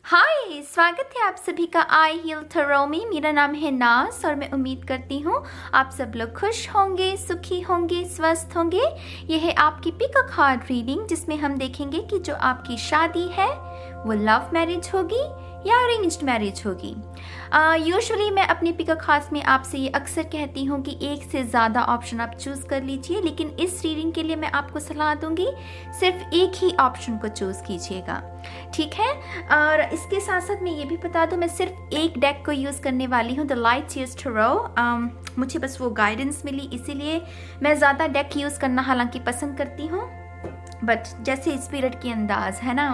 हाय, स्वागत है आप सभी का आई हील टैरो में। मेरा नाम है नाज और मैं उम्मीद करती हूँ आप सब लोग खुश होंगे, सुखी होंगे, स्वस्थ होंगे। यह है आपकी पिक अ कार्ड रीडिंग जिसमें हम देखेंगे कि जो आपकी शादी है वो लव मैरिज होगी या अरेंज्ड मैरिज होगी। यूजुअली मैं अपनी पिक अ खास में आपसे ये अक्सर कहती हूँ कि एक से ज़्यादा ऑप्शन आप चूज़ कर लीजिए, लेकिन इस रीडिंग के लिए मैं आपको सलाह दूंगी सिर्फ एक ही ऑप्शन को चूज़ कीजिएगा, ठीक है। और इसके साथ साथ मैं ये भी बता दूं, मैं सिर्फ एक डेक को यूज़ करने वाली हूँ, द लाइटयर्स टैरो। मुझे बस वो गाइडेंस मिली, इसीलिए मैं ज़्यादा डेक यूज़ करना हालांकि पसंद करती हूँ, बट जैसे स्पिरिट की अंदाज है ना,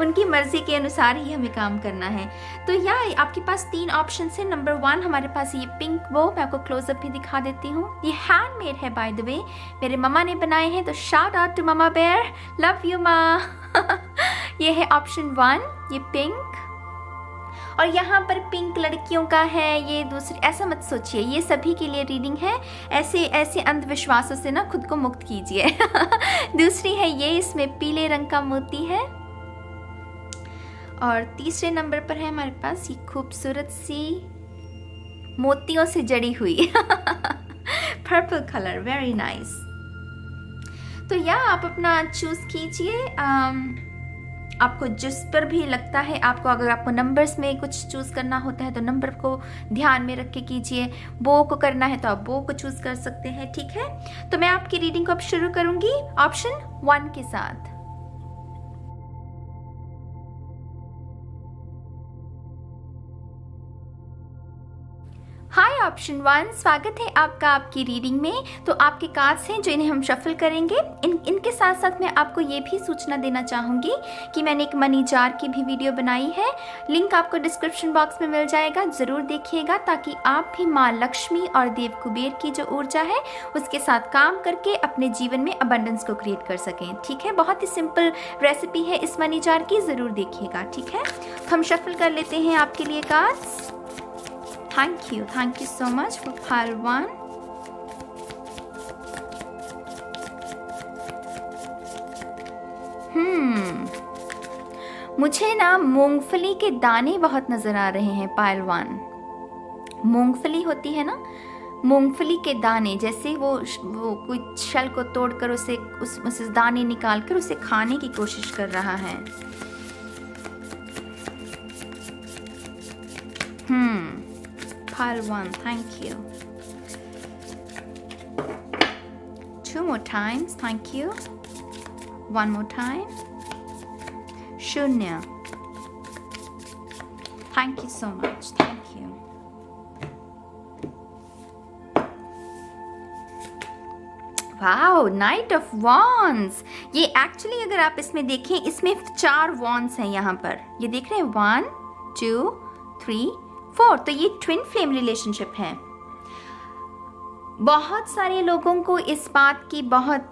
उनकी मर्जी के अनुसार ही हमें काम करना है। तो आपके पास 3 ऑप्शन है। नंबर 1 हमारे पास ये पिंक वो, मैं आपको क्लोजअप भी दिखा देती हूँ। ये हैंडमेड है बाय द वे, मेरे मम्मा ने बनाए हैं, तो shout out to mama bear, love you माँ। ये है ऑप्शन 1, ये पिंक। और यहाँ पर पिंक लड़कियों का है, ये दूसरी, ऐसा मत सोचिए, ये सभी के लिए रीडिंग है। ऐसे अंधविश्वासों से ना खुद को मुक्त कीजिए। दूसरी है ये, इसमें पीले रंग का मोती है। और तीसरे नंबर पर है हमारे पास ये खूबसूरत सी मोतियों से जड़ी हुई पर्पल कलर, वेरी नाइस। तो आप अपना चूज कीजिए, आपको जिस पर भी लगता है। अगर आपको नंबर्स में कुछ चूज करना होता है तो नंबर को ध्यान में रख के कीजिए, बो को करना है तो आप बो को चूज कर सकते हैं, ठीक है। तो मैं आपकी रीडिंग को अब शुरू करूंगी ऑप्शन 1 के साथ। हाय ऑप्शन 1, स्वागत है आपका आपकी रीडिंग में। तो आपके कार्ड्स हैं जो इन्हें हम शफल करेंगे। इनके साथ साथ मैं आपको ये भी सूचना देना चाहूँगी कि मैंने एक मनी जार की भी वीडियो बनाई है, लिंक आपको डिस्क्रिप्शन बॉक्स में मिल जाएगा, ज़रूर देखिएगा ताकि आप भी माँ लक्ष्मी और देव कुबेर की जो ऊर्जा है उसके साथ काम करके अपने जीवन में अबंडेंस को क्रिएट कर सकें, ठीक है। बहुत ही सिंपल रेसिपी है इस मनी जार की, ज़रूर देखिएगा, ठीक है। हम शफल कर लेते हैं आपके लिए cards. Thank you so much for pile 1. मुझे ना मूंगफली के दाने बहुत नजर आ रहे हैं पाइल 1। मूंगफली होती है ना, मूंगफली के दाने, जैसे वो कोई शल को तोड़कर उसे दाने निकालकर उसे खाने की कोशिश कर रहा है। Pile 1, thank you. 2 more times, thank you. 1 more time. Shunya. Thank you so much, thank you. Wow, Knight of Wands. ये एक्चुअली अगर आप इसमें देखें, इसमें 4 wands हैं यहाँ पर, ये देख रहे हैं 1 2 3 4। तो ये ट्विन फ्लेम रिलेशनशिप है। बहुत सारे लोगों को इस बात की बहुत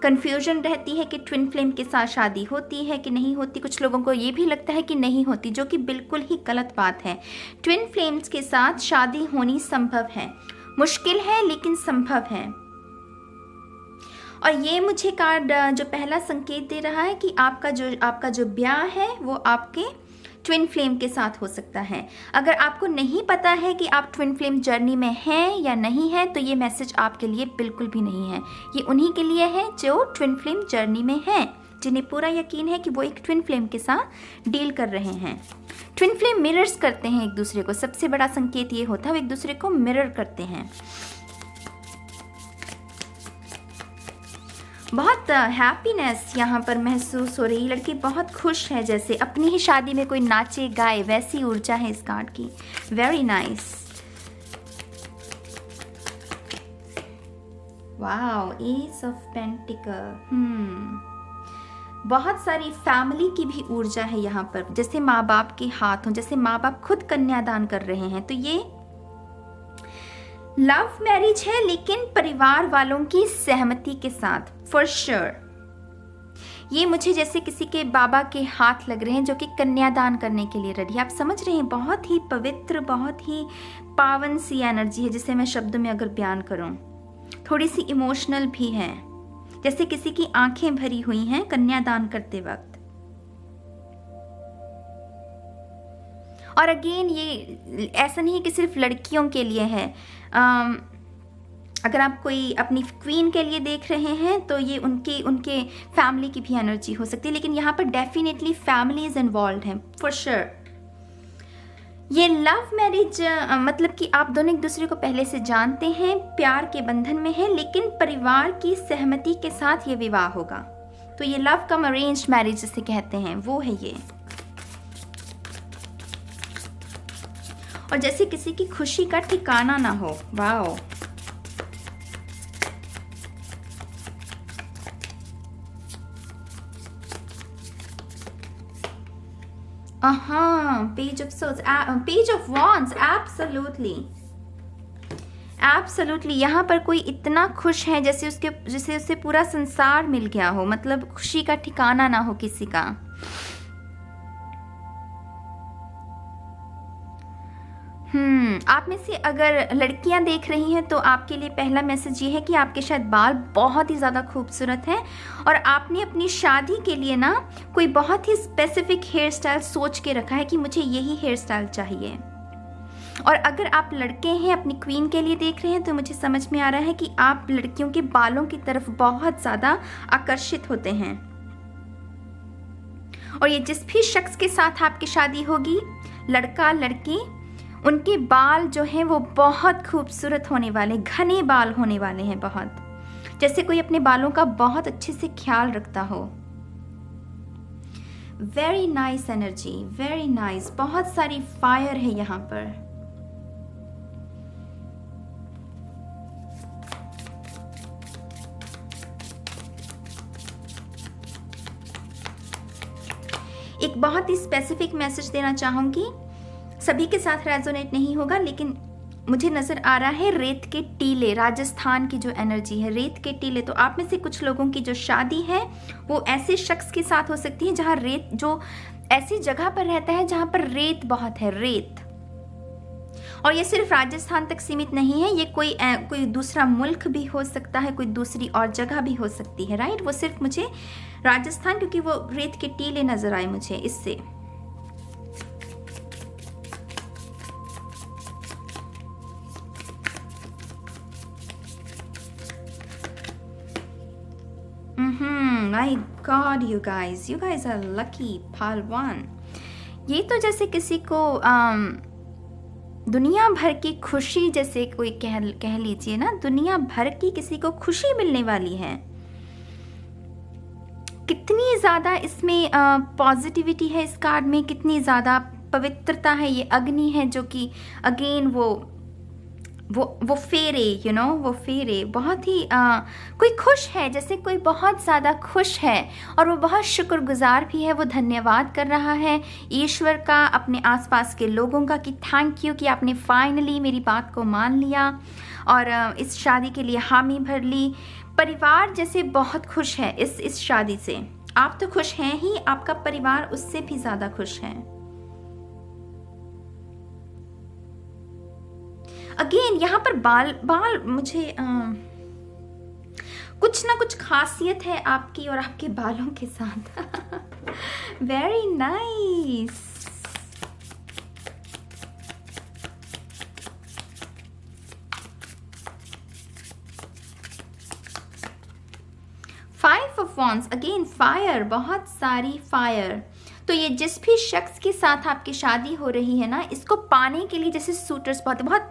कंफ्यूजन रहती है कि ट्विन फ्लेम के साथ शादी होती है कि नहीं होती। कुछ लोगों को ये भी लगता है कि नहीं होती, जो कि बिल्कुल ही गलत बात है। ट्विन फ्लेम्स के साथ शादी होनी संभव है, मुश्किल है लेकिन संभव है। और ये मुझे कार्ड जो पहला संकेत दे रहा है कि आपका जो ब्याह है वो आपके ट्विन फ्लेम के साथ हो सकता है। अगर आपको नहीं पता है कि आप ट्विन फ्लेम जर्नी में हैं या नहीं हैं, तो ये मैसेज आपके लिए बिल्कुल भी नहीं है। ये उन्हीं के लिए है जो ट्विन फ्लेम जर्नी में हैं, जिन्हें पूरा यकीन है कि वो एक ट्विन फ्लेम के साथ डील कर रहे हैं। ट्विन फ्लेम मिरर्स करते हैं एक दूसरे को, सबसे बड़ा संकेत ये होता है वो एक दूसरे को मिरर करते हैं। बहुत हैप्पीनेस यहाँ पर महसूस हो रही, लड़की बहुत खुश है, जैसे अपनी ही शादी में कोई नाचे गाए, वैसी ऊर्जा है इस कार्ड की। Very nice. Wow, S of pentacle. बहुत सारी फैमिली की भी ऊर्जा है यहाँ पर, जैसे माँ बाप के हाथ हों, जैसे माँ बाप खुद कन्यादान कर रहे हैं। तो ये लव मैरिज है लेकिन परिवार वालों की सहमति के साथ, फॉर श्योर। ये मुझे जैसे किसी के बाबा के हाथ लग रहे हैं जो कि कन्यादान करने के लिए रेडी। आप समझ रहे हैं, बहुत ही पवित्र, बहुत ही पावन सी एनर्जी है, जिसे मैं शब्दों में अगर बयान करूं। थोड़ी सी इमोशनल भी है, जैसे किसी की आंखें भरी हुई हैं कन्यादान करते वक्त। और अगेन ये ऐसा नहीं है कि सिर्फ लड़कियों के लिए है। अगर आप कोई अपनी क्वीन के लिए देख रहे हैं तो ये उनके फैमिली की भी एनर्जी हो सकती है, लेकिन यहाँ पर डेफिनेटली फैमिलीज इन्वॉल्व हैं फॉर श्योर। ये लव मैरिज मतलब कि आप दोनों एक दूसरे को पहले से जानते हैं, प्यार के बंधन में हैं, लेकिन परिवार की सहमति के साथ ये विवाह होगा। तो ये लव कम अरेंज्ड मैरिज जिसे कहते हैं वो है ये। और जैसे किसी की खुशी का ठिकाना ना हो। Wow, page of swords, page of wands, absolutely यहाँ पर कोई इतना खुश है जैसे उसे पूरा संसार मिल गया हो, मतलब खुशी का ठिकाना ना हो किसी का। आप में से अगर लड़कियां देख रही हैं तो आपके लिए पहला मैसेज ये है कि आपके शायद बाल बहुत ही ज़्यादा खूबसूरत हैं और आपने अपनी शादी के लिए ना कोई बहुत ही स्पेसिफिक हेयर स्टाइल सोच के रखा है कि मुझे यही हेयर स्टाइल चाहिए। और अगर आप लड़के हैं अपनी क्वीन के लिए देख रहे हैं तो मुझे समझ में आ रहा है कि आप लड़कियों के बालों की तरफ बहुत ज़्यादा आकर्षित होते हैं। और ये जिस भी शख्स के साथ आपकी शादी होगी, लड़का लड़की, उनके बाल जो हैं वो बहुत खूबसूरत होने वाले, घने बाल होने वाले हैं, बहुत जैसे कोई अपने बालों का बहुत अच्छे से ख्याल रखता हो। Very nice energy, very nice, बहुत सारी फायर है यहाँ पर। एक बहुत ही स्पेसिफिक मैसेज देना चाहूंगी, सभी के साथ रेजोनेट नहीं होगा, लेकिन मुझे नजर आ रहा है रेत के टीले, राजस्थान की जो एनर्जी है, रेत के टीले। तो आप में से कुछ लोगों की जो शादी है वो ऐसे शख्स के साथ हो सकती है जहां रेत, जो ऐसी जगह पर रहता है जहां पर रेत बहुत है, रेत। और ये सिर्फ राजस्थान तक सीमित नहीं है, ये कोई दूसरा मुल्क भी हो सकता है, कोई दूसरी और जगह भी हो सकती है, राइट। वो सिर्फ मुझे राजस्थान, क्योंकि वो रेत के टीले नजर आए मुझे इससे। My God, you guys are lucky, Palwan। ये तो जैसे किसी को दुनिया भर की खुशी, जैसे कोई कह लीजिए ना, दुनिया भर की किसी को खुशी मिलने वाली है। कितनी ज़्यादा इसमें पॉजिटिविटी है इस कार्ड में, कितनी ज़्यादा पवित्रता है। ये अग्नि है जो कि अगेन वो फेरे, वो फेरे बहुत ही कोई खुश है, जैसे कोई बहुत ज़्यादा खुश है और वो बहुत शुक्रगुजार भी है, वो धन्यवाद कर रहा है ईश्वर का, अपने आसपास के लोगों का कि थैंक यू कि आपने फाइनली मेरी बात को मान लिया और इस शादी के लिए हामी भर ली। परिवार जैसे बहुत खुश है इस शादी से। आप तो खुश हैं ही, आपका परिवार उससे भी ज़्यादा खुश है। अगेन यहाँ पर बाल मुझे कुछ ना कुछ खासियत है आपकी और आपके बालों के साथ। Very nice. Five of wands, again fire, बहुत सारी फायर। तो ये जिस भी शख्स के साथ आपकी शादी हो रही है ना, इसको पाने के लिए जैसे सूटर्स बहुत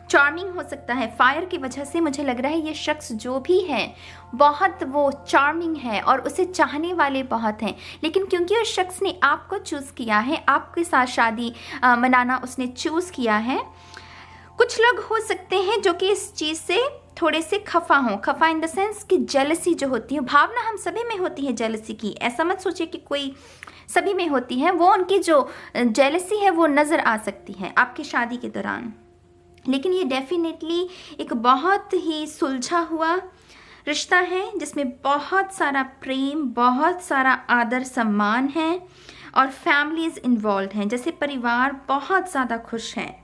चार्मिंग हो सकता है। फायर की वजह से मुझे लग रहा है ये शख्स जो भी है बहुत वो चार्मिंग है और उसे चाहने वाले बहुत हैं, लेकिन क्योंकि उस शख्स ने आपको चूज़ किया है, आपके साथ शादी मनाना उसने चूज़ किया है। कुछ लोग हो सकते हैं जो कि इस चीज़ से थोड़े से खफा हों, खफा इन द सेंस कि जेलसी जो होती है, भावना हम सभी में होती है जेलसी की, ऐसा मत सोचिए कि कोई, सभी में होती है। वो उनकी जो जेलसी है वो नज़र आ सकती है आपकी शादी के दौरान, लेकिन ये डेफिनेटली एक बहुत ही सुलझा हुआ रिश्ता है जिसमें बहुत सारा प्रेम, बहुत सारा आदर सम्मान है और फैमिलीज इन्वॉल्व हैं, जैसे परिवार बहुत ज़्यादा खुश हैं।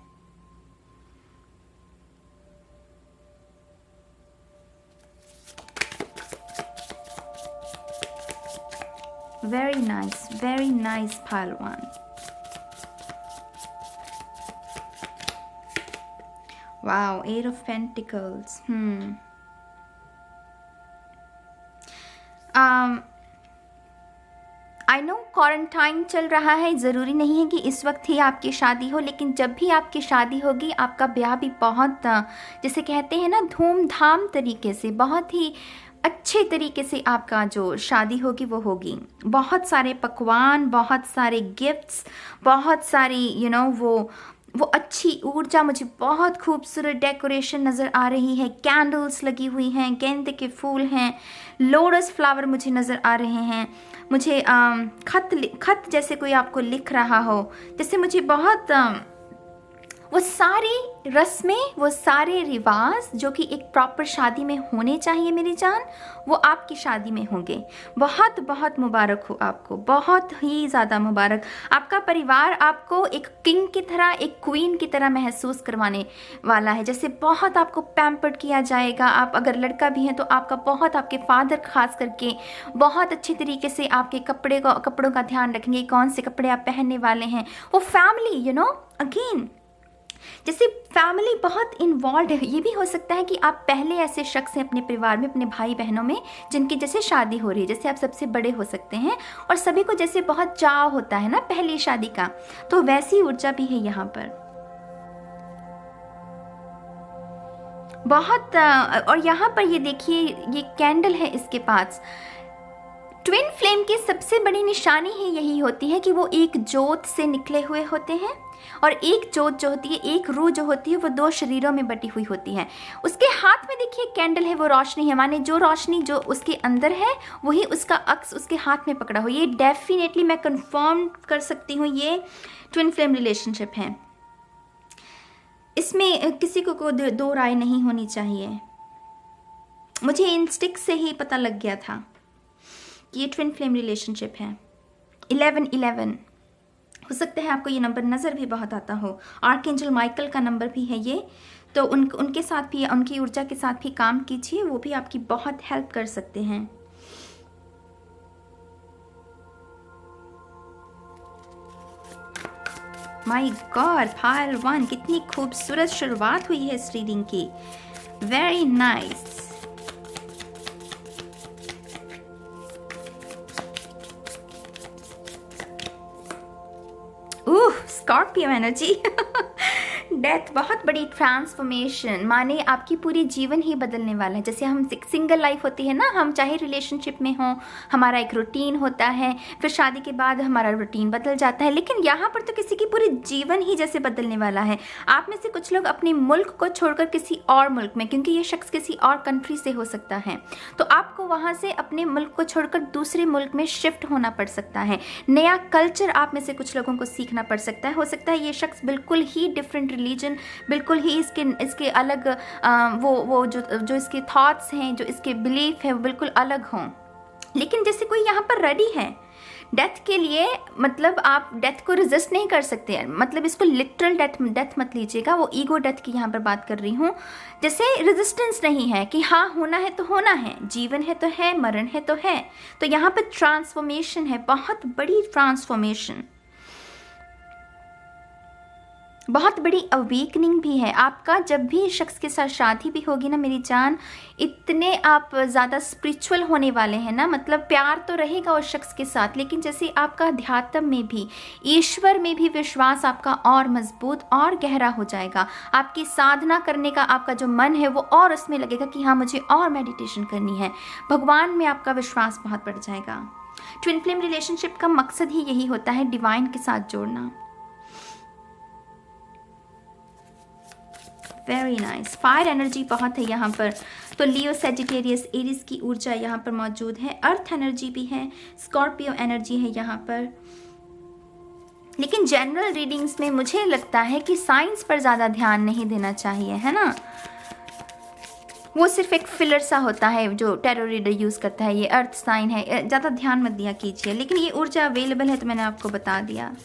very nice Palwan। Wow, 8 of pentacles. I know quarantine चल रहा है, ज़रूरी नहीं है कि इस वक्त ही आपकी शादी हो, लेकिन जब भी आपकी शादी होगी आपका ब्याह भी बहुत जैसे कहते हैं ना धूमधाम तरीके से, बहुत ही अच्छे तरीके से आपका जो शादी होगी वो होगी। बहुत सारे पकवान, बहुत सारे गिफ्ट्स, बहुत सारी वो अच्छी ऊर्जा, मुझे बहुत खूबसूरत डेकोरेशन नज़र आ रही है, कैंडल्स लगी हुई हैं, गेंदे के फूल हैं, लोटस फ्लावर मुझे नज़र आ रहे हैं। मुझे खत जैसे कोई आपको लिख रहा हो, जैसे मुझे बहुत वो सारी रस्में, वो सारे रिवाज जो कि एक प्रॉपर शादी में होने चाहिए मेरी जान, वो आपकी शादी में होंगे। बहुत बहुत मुबारक हो आपको, बहुत ही ज़्यादा मुबारक। आपका परिवार आपको एक किंग की तरह, एक क्वीन की तरह महसूस करवाने वाला है। जैसे बहुत आपको पैम्पर्ड किया जाएगा। आप अगर लड़का भी हैं तो आपका बहुत, आपके फादर खास करके बहुत अच्छे तरीके से आपके कपड़ों का ध्यान रखेंगे, कौन से कपड़े आप पहनने वाले हैं। वो फैमिली अगेन जैसे फैमिली बहुत इन्वॉल्व है। ये भी हो सकता है कि आप पहले ऐसे शख्स हैं अपने परिवार में, अपने भाई बहनों में, जिनकी जैसे शादी हो रही है, जैसे आप सबसे बड़े हो सकते हैं और सभी को जैसे बहुत चाव होता है ना पहली शादी का, तो वैसी ऊर्जा भी है यहाँ पर बहुत। और यहाँ पर ये देखिए, ये कैंडल है, इसके पास ट्विन फ्लेम की सबसे बड़ी निशानी ही यही होती है कि वो एक जोत से निकले हुए होते हैं, और एक जोत जो होती है, एक रूह जो होती है, वो दो शरीरों में बटी हुई होती है। उसके हाथ में देखिए कैंडल है, वो रोशनी है, माने जो रोशनी जो उसके अंदर है वही उसका अक्स उसके हाथ में पकड़ा हो। ये डेफिनेटली मैं कंफर्म कर सकती हूँ, ये ट्विन फ्लेम रिलेशनशिप है। इसमें किसी को दो राय नहीं होनी चाहिए। मुझे इंस्टिंक्ट से ही पता लग गया था कि ये ट्विन फ्लेम रिलेशनशिप है। 1111 हो सकता है आपको ये नंबर नज़र भी बहुत आता हो। आर्कएंजल माइकल का नंबर भी है ये, तो उनके साथ भी, उनकी ऊर्जा के साथ भी काम कीजिए, वो भी आपकी बहुत हेल्प कर सकते हैं। माय गॉड, पाइल 1, कितनी खूबसूरत शुरुआत हुई है इस रीडिंग की। Very nice. Scorpio energy death, बहुत बड़ी ट्रांसफॉर्मेशन, माने आपकी पूरी जीवन ही बदलने वाला है। जैसे हम सिंगल लाइफ होती है ना, हम चाहे रिलेशनशिप में हो, हमारा एक रूटीन होता है, फिर शादी के बाद हमारा रूटीन बदल जाता है, लेकिन यहाँ पर तो किसी की पूरी जीवन ही जैसे बदलने वाला है। आप में से कुछ लोग अपने मुल्क को छोड़कर किसी और मुल्क में, क्योंकि ये शख्स किसी और कंट्री से हो सकता है, तो आपको वहाँ से अपने मुल्क को छोड़कर दूसरे मुल्क में शिफ्ट होना पड़ सकता है। नया कल्चर आप में से कुछ लोगों को सीखना पड़ सकता है। हो सकता है ये शख्स बिल्कुल ही डिफरेंट रिलीजन, बिल्कुल ही इसके अलग वो जो इसके थॉट्स हैं, जो इसके बिलीफ है, वो बिल्कुल अलग हों, लेकिन जैसे कोई यहाँ पर रेडी है डेथ के लिए, मतलब आप डेथ को रेजिस्ट नहीं कर सकते हैं। मतलब इसको लिटरल डेथ मत लीजिएगा, वो ईगो डेथ की यहाँ पर बात कर रही हूँ। जैसे रेजिस्टेंस नहीं है कि हाँ होना है तो होना है, जीवन है तो है, मरण है तो है। तो यहाँ पर ट्रांसफॉर्मेशन है, बहुत बड़ी ट्रांसफॉर्मेशन, बहुत बड़ी अवेकनिंग भी है आपका। जब भी इस शख्स के साथ शादी भी होगी ना मेरी जान, इतने आप ज़्यादा स्पिरिचुअल होने वाले हैं ना, मतलब प्यार तो रहेगा उस शख्स के साथ, लेकिन जैसे आपका अध्यात्म में भी, ईश्वर में भी विश्वास आपका और मजबूत और गहरा हो जाएगा। आपकी साधना करने का आपका जो मन है वो और उसमें लगेगा कि हाँ मुझे और मेडिटेशन करनी है। भगवान में आपका विश्वास बहुत बढ़ जाएगा। ट्विन फ्लेम रिलेशनशिप का मकसद ही यही होता है, डिवाइन के साथ जोड़ना। Very nice. फायर एनर्जी बहुत है यहाँ पर, तो लियो, सेजिटेरियस, एरीज की ऊर्जा यहाँ पर मौजूद है। अर्थ एनर्जी भी है, स्कॉर्पियो एनर्जी है यहाँ पर। लेकिन जनरल रीडिंग्स में मुझे लगता है कि साइंस पर ज़्यादा ध्यान नहीं देना चाहिए, है ना। वो सिर्फ एक फिलर सा होता है जो टैरो रीडर यूज़ करता है। ये अर्थ साइन है, ज़्यादा ध्यान मत दिया कीजिए, लेकिन ये ऊर्जा अवेलेबल है तो मैंने आपको बता दिया।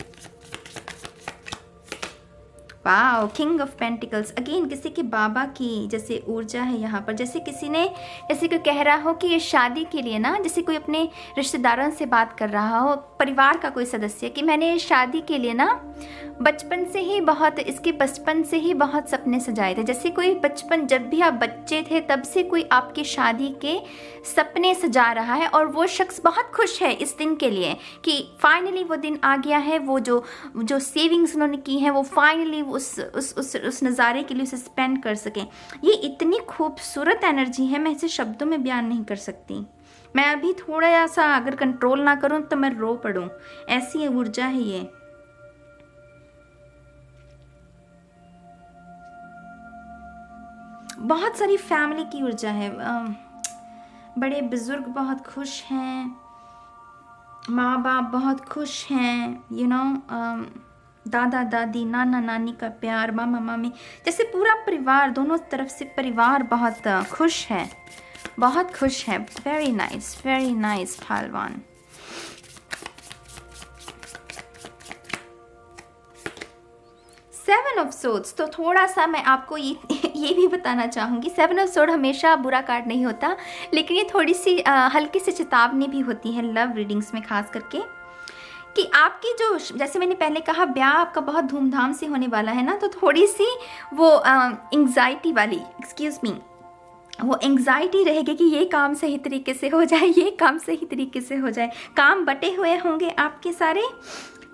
Wow, king of pentacles. Again किसी के बाबा की जैसे ऊर्जा है यहाँ पर, जैसे जैसे कोई कह रहा हो कि ये शादी के लिए ना, जैसे कोई अपने रिश्तेदारों से बात कर रहा हो, परिवार का कोई सदस्य, कि मैंने शादी के लिए ना बचपन से ही बहुत सपने सजाए थे। जैसे कोई बचपन, जब भी आप बच्चे थे तब से कोई आपकी शादी के सपने सजा रहा है, और वो शख्स बहुत खुश है इस दिन के लिए कि फाइनली वो दिन आ गया है। वो जो सेविंग्स उन्होंने की हैं वो फाइनली उस नज़ारे के लिए उसे स्पेंड कर सकें। ये इतनी खूबसूरत एनर्जी है, मैं इसे शब्दों में बयान नहीं कर सकती। मैं अभी थोड़ा सा अगर कंट्रोल ना करूं तो मैं रो पड़ूं, ऐसी ऊर्जा है ये। बहुत सारी फैमिली की ऊर्जा है, बड़े बुजुर्ग बहुत खुश हैं, माँ बाप बहुत खुश हैं, दादा दादी, नाना नानी का प्यार, मामा मामी, जैसे पूरा परिवार, दोनों तरफ से परिवार बहुत खुश है, बहुत खुश है। वेरी नाइस पहलवान। सेवन ऑफ सोर्ड्स, तो थोड़ा सा मैं आपको ये भी बताना चाहूँगी, सेवन ऑफ सोर्ड हमेशा बुरा कार्ड नहीं होता, लेकिन ये थोड़ी सी हल्की सी चेतावनी भी होती है लव रीडिंग्स में, खास करके कि आपकी जो, जैसे मैंने पहले कहा, ब्याह आपका बहुत धूमधाम से होने वाला है ना, तो थोड़ी सी वो एंग्जाइटी वाली, वो एंग्जाइटी रहेगी कि ये काम सही तरीके से हो जाए, ये काम सही तरीके से हो जाए। काम बटे हुए होंगे आपके सारे,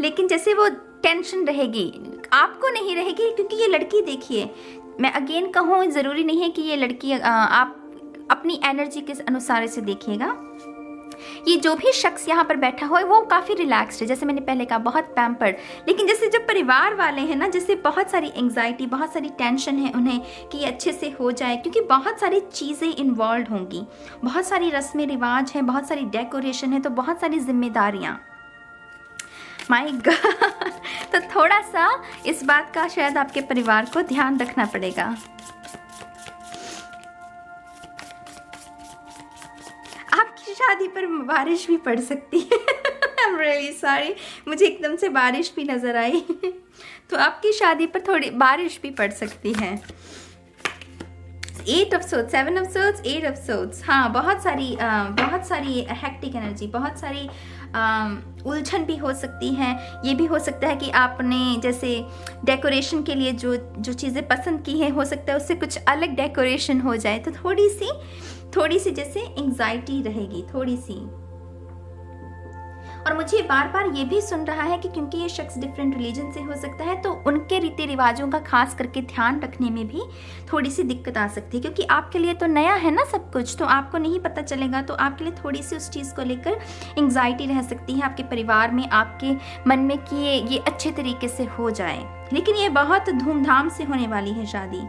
लेकिन जैसे वो टेंशन रहेगी, आपको नहीं रहेगी, क्योंकि ये लड़की, देखिए मैं अगेन कहूँ, ज़रूरी नहीं है कि ये लड़की, आप अपनी एनर्जी के अनुसार इसे देखिएगा। ये जो भी शख्स यहाँ पर बैठा हो वो काफ़ी रिलैक्स्ड है, जैसे मैंने पहले कहा, बहुत पैम्पर्ड। लेकिन जैसे जब परिवार वाले हैं ना, जैसे बहुत सारी एंग्जाइटी, बहुत सारी टेंशन है उन्हें कि ये अच्छे से हो जाए, क्योंकि बहुत सारी चीज़ें इन्वॉल्व होंगी, बहुत सारी रस्में रिवाज हैं, बहुत सारी डेकोरेशन है, तो बहुत सारी जिम्मेदारियाँ। माय गॉड, तो थोड़ा सा इस बात का शायद आपके परिवार को ध्यान रखना पड़ेगा। आपकी शादी पर बारिश भी पड़ सकती है। I'm really sorry, मुझे एकदम से बारिश भी नजर आई। तो आपकी शादी पर थोड़ी बारिश भी पड़ सकती है। 8 of swords, 7 of swords, 8 of swords. हाँ, बहुत सारी हेक्टिक एनर्जी, बहुत सारी उलझन भी हो सकती है। ये भी हो सकता है कि आपने जैसे डेकोरेशन के लिए जो चीज़ें पसंद की हैं, हो सकता है उससे कुछ अलग डेकोरेशन हो जाए, तो थोड़ी सी जैसे एंग्जाइटी रहेगी, थोड़ी सी। और मुझे बार बार ये भी सुन रहा है कि क्योंकि ये शख्स डिफरेंट रिलीजन से हो सकता है, तो उनके रीति रिवाजों का खास करके ध्यान रखने में भी थोड़ी सी दिक्कत आ सकती है, क्योंकि आपके लिए तो नया है ना सब कुछ, तो आपको नहीं पता चलेगा, तो आपके लिए थोड़ी सी उस चीज़ को लेकर एंग्जाइटी रह सकती है आपके परिवार में, आपके मन में कि ये अच्छे तरीके से हो जाए। लेकिन ये बहुत धूमधाम से होने वाली है शादी।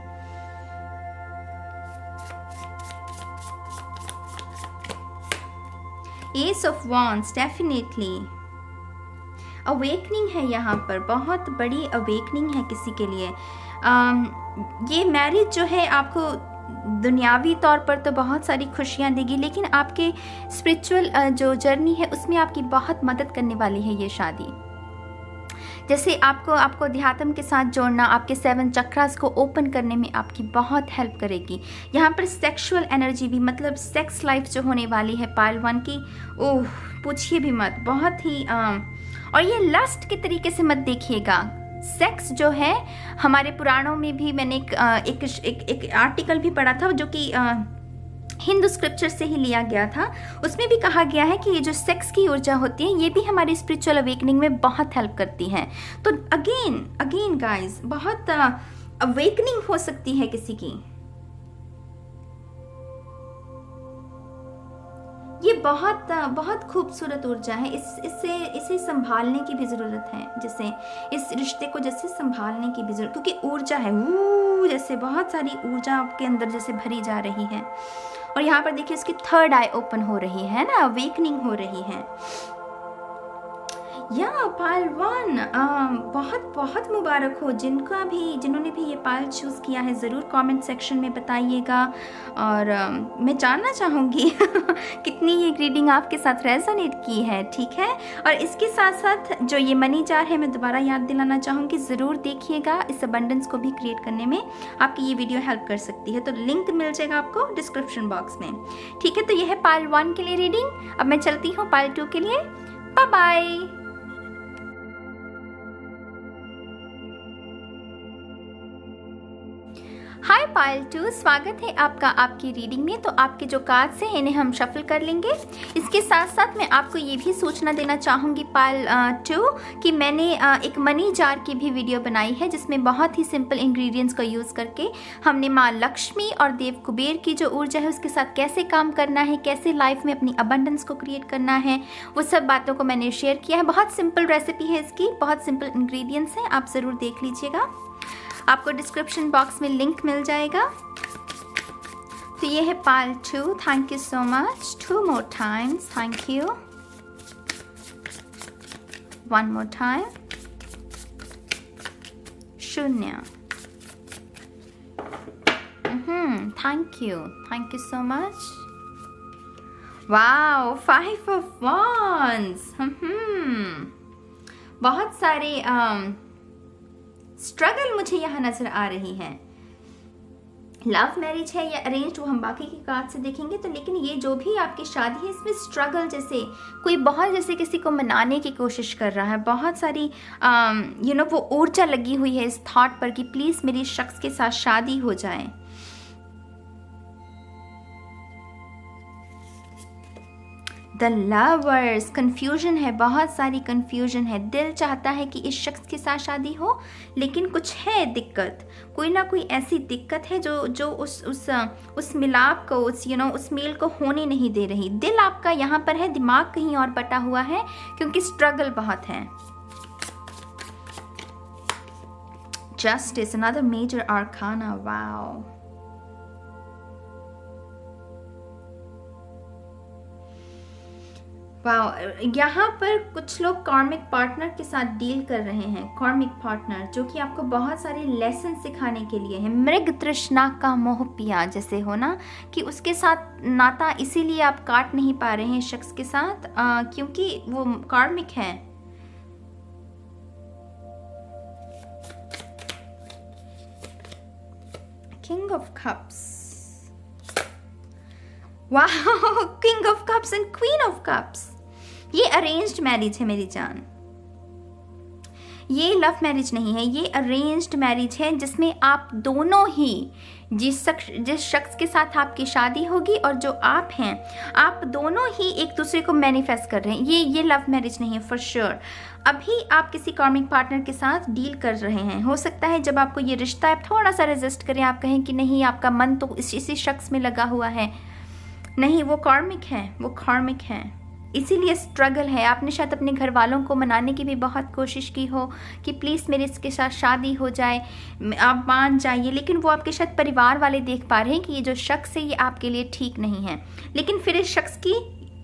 S of wands, definitely awakening है यहाँ पर, बहुत बड़ी अवेकनिंग है किसी के लिए। ये मैरिज जो है आपको दुनियावी तौर पर तो बहुत सारी खुशियाँ देगी, लेकिन आपके स्पिरिचुअल जो जर्नी है उसमें आपकी बहुत मदद करने वाली है ये शादी। जैसे आपको अध्यात्म के साथ जोड़ना, आपके 7 चक्रास को ओपन करने में आपकी बहुत हेल्प करेगी। यहाँ पर सेक्सुअल एनर्जी भी, मतलब सेक्स लाइफ जो होने वाली है पाइल 1 की, ओह पूछिए भी मत, बहुत ही और ये लस्ट के तरीके से मत देखिएगा। सेक्स जो है, हमारे पुराणों में भी मैंने एक आर्टिकल भी पढ़ा था जो कि हिंदू स्क्रिप्चर से ही लिया गया था, उसमें भी कहा गया है कि ये जो सेक्स की ऊर्जा होती है ये भी हमारी स्पिरिचुअल अवेकनिंग में बहुत हेल्प करती है। तो अगेन गाइस, बहुत अवेकनिंग हो सकती है किसी की। ये बहुत खूबसूरत ऊर्जा है, इसे संभालने की भी ज़रूरत है, जैसे इस रिश्ते को जैसे संभालने की भी ज़रूरत, क्योंकि ऊर्जा है, जैसे बहुत सारी ऊर्जा आपके अंदर जैसे भरी जा रही है। और यहाँ पर देखिए उसकी 3rd आई ओपन हो रही है ना, अवेकनिंग हो रही है। या पायल 1, बहुत बहुत मुबारक हो जिन्होंने भी ये पायल चूज़ किया है। ज़रूर कमेंट सेक्शन में बताइएगा और मैं जानना चाहूँगी कितनी ये रीडिंग आपके साथ रेजोनेट की है, ठीक है। और इसके साथ साथ जो ये मनी जार है, मैं दोबारा याद दिलाना चाहूँगी, ज़रूर देखिएगा। इस अबंडेंस को भी क्रिएट करने में आपकी ये वीडियो हेल्प कर सकती है, तो लिंक मिल जाएगा आपको डिस्क्रिप्शन बॉक्स में, ठीक है। तो ये है पायल 1 के लिए रीडिंग। अब मैं चलती हूँ पायल 2 के लिए। Bye bye. हाय पायल 2, स्वागत है आपका आपकी रीडिंग में। तो आपके जो कार्ड्स हैं इन्हें हम शफल कर लेंगे। इसके साथ साथ मैं आपको ये भी सूचना देना चाहूँगी पायल 2 कि मैंने एक मनी जार की भी वीडियो बनाई है, जिसमें बहुत ही सिंपल इंग्रेडिएंट्स का यूज़ करके हमने माँ लक्ष्मी और देव कुबेर की जो ऊर्जा है उसके साथ कैसे काम करना है, कैसे लाइफ में अपनी अबंडेंस को क्रिएट करना है, वो सब बातों को मैंने शेयर किया है। बहुत सिंपल रेसिपी है इसकी, बहुत सिंपल इंग्रेडिएंट्स हैं, आप ज़रूर देख लीजिएगा। आपको डिस्क्रिप्शन बॉक्स में लिंक मिल जाएगा। तो ये है पायल 2। Thank you so much. 2 more times, thank you. 1 more time, 0। Thank you so much. Wow, 5 of wands। बहुत सारे स्ट्रगल मुझे यहाँ नजर आ रही हैं। लव मैरिज है या अरेंज्ड, वो हम बाकी के कार्ड से देखेंगे। तो लेकिन ये जो भी आपकी शादी है इसमें स्ट्रगल, जैसे कोई बहुत जैसे किसी को मनाने की कोशिश कर रहा है, बहुत सारी वो ऊर्जा लगी हुई है इस थॉट पर कि प्लीज मेरी शख्स के साथ शादी हो जाए। द लवर्स, कंफ्यूजन है, बहुत सारी कंफ्यूजन है। दिल चाहता है कि इस शख्स के साथ शादी हो, लेकिन कुछ है दिक्कत, कोई ना कोई ऐसी दिक्कत है जो उस मिलाप को, उस मेल को होने नहीं दे रही। दिल आपका यहाँ पर है, दिमाग कहीं और बटा हुआ है, क्योंकि स्ट्रगल बहुत है। Justice, another major arcana. Wow, यहाँ पर कुछ लोग कार्मिक पार्टनर के साथ डील कर रहे हैं। कार्मिक पार्टनर जो कि आपको बहुत सारे लेसन सिखाने के लिए है। मृग तृष्णा का मोह पिया, जैसे हो ना कि उसके साथ नाता इसीलिए आप काट नहीं पा रहे हैं शख्स के साथ, क्योंकि वो कार्मिक है। किंग ऑफ कप्स, वाह, king of cups and queen of cups. ये अरेंज्ड मैरिज है मेरी जान, ये लव मैरिज नहीं है, ये अरेंज्ड मैरिज है, जिसमें आप दोनों ही जिस शख्स के साथ आपकी शादी होगी और जो आप हैं, आप दोनों ही एक दूसरे को मैनिफेस्ट कर रहे हैं। ये लव मैरिज नहीं है फॉर श्योर। अभी आप किसी कार्मिक पार्टनर के साथ डील कर रहे हैं। हो सकता है जब आपको ये रिश्ता आप थोड़ा सा रेजिस्ट करें, आप कहें कि नहीं, आपका मन तो इसी शख्स में लगा हुआ है। नहीं, वो कार्मिक है, वो कार्मिक है, इसीलिए स्ट्रगल है। आपने शायद अपने घर वालों को मनाने की भी बहुत कोशिश की हो कि प्लीज़ मेरे इसके साथ शादी हो जाए, आप मान जाइए, लेकिन वो आपके शायद परिवार वाले देख पा रहे हैं कि ये जो शख्स है ये आपके लिए ठीक नहीं है। लेकिन फिर इस शख्स की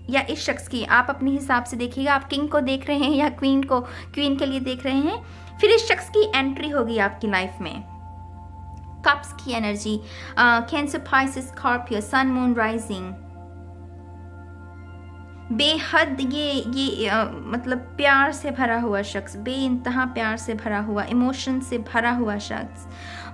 या इस शख्स की, आप अपने हिसाब से देखिएगा, आप किंग को देख रहे हैं या क्वीन के लिए देख रहे हैं, फिर इस शख्स की एंट्री होगी आपकी लाइफ में। कप्स की एनर्जी, कैंसर, पाइसेस, स्कॉर्पियो, सन, मून, राइजिंग, बेहद ये मतलब प्यार से भरा हुआ शख्स, बेइंतहा प्यार से भरा हुआ, इमोशन से भरा हुआ शख्स,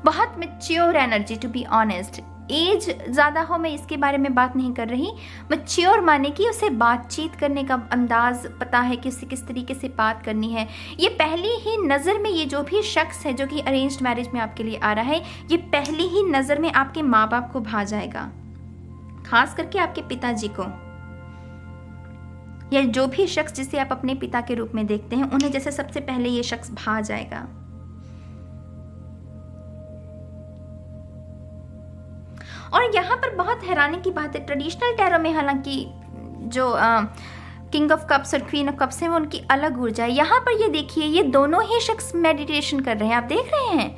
बहुत mature energy. To be honest, age ज़्यादा हो मैं इसके बारे में बात नहीं कर रही, मैच्योर माने कि उसे बातचीत करने का अंदाज पता है कि उसे किस तरीके से बात करनी है। ये पहली ही नज़र में, ये जो भी शख्स है जो कि अरेंज्ड मैरिज में आपके लिए आ रहा है, ये पहली ही नज़र में आपके माँ बाप को भा जाएगा, खास करके आपके पिताजी को, या जो भी शख्स जिसे आप अपने पिता के रूप में देखते हैं, उन्हें जैसे सबसे पहले ये शख्स भा जाएगा। और यहाँ पर बहुत हैरानी की बात है, ट्रेडिशनल टैरो में हालांकि जो किंग ऑफ कप्स और क्वीन ऑफ कप्स हैं वो उनकी अलग ऊर्जा है। यहाँ पर ये देखिए, ये दोनों ही शख्स मेडिटेशन कर रहे हैं, आप देख रहे हैं,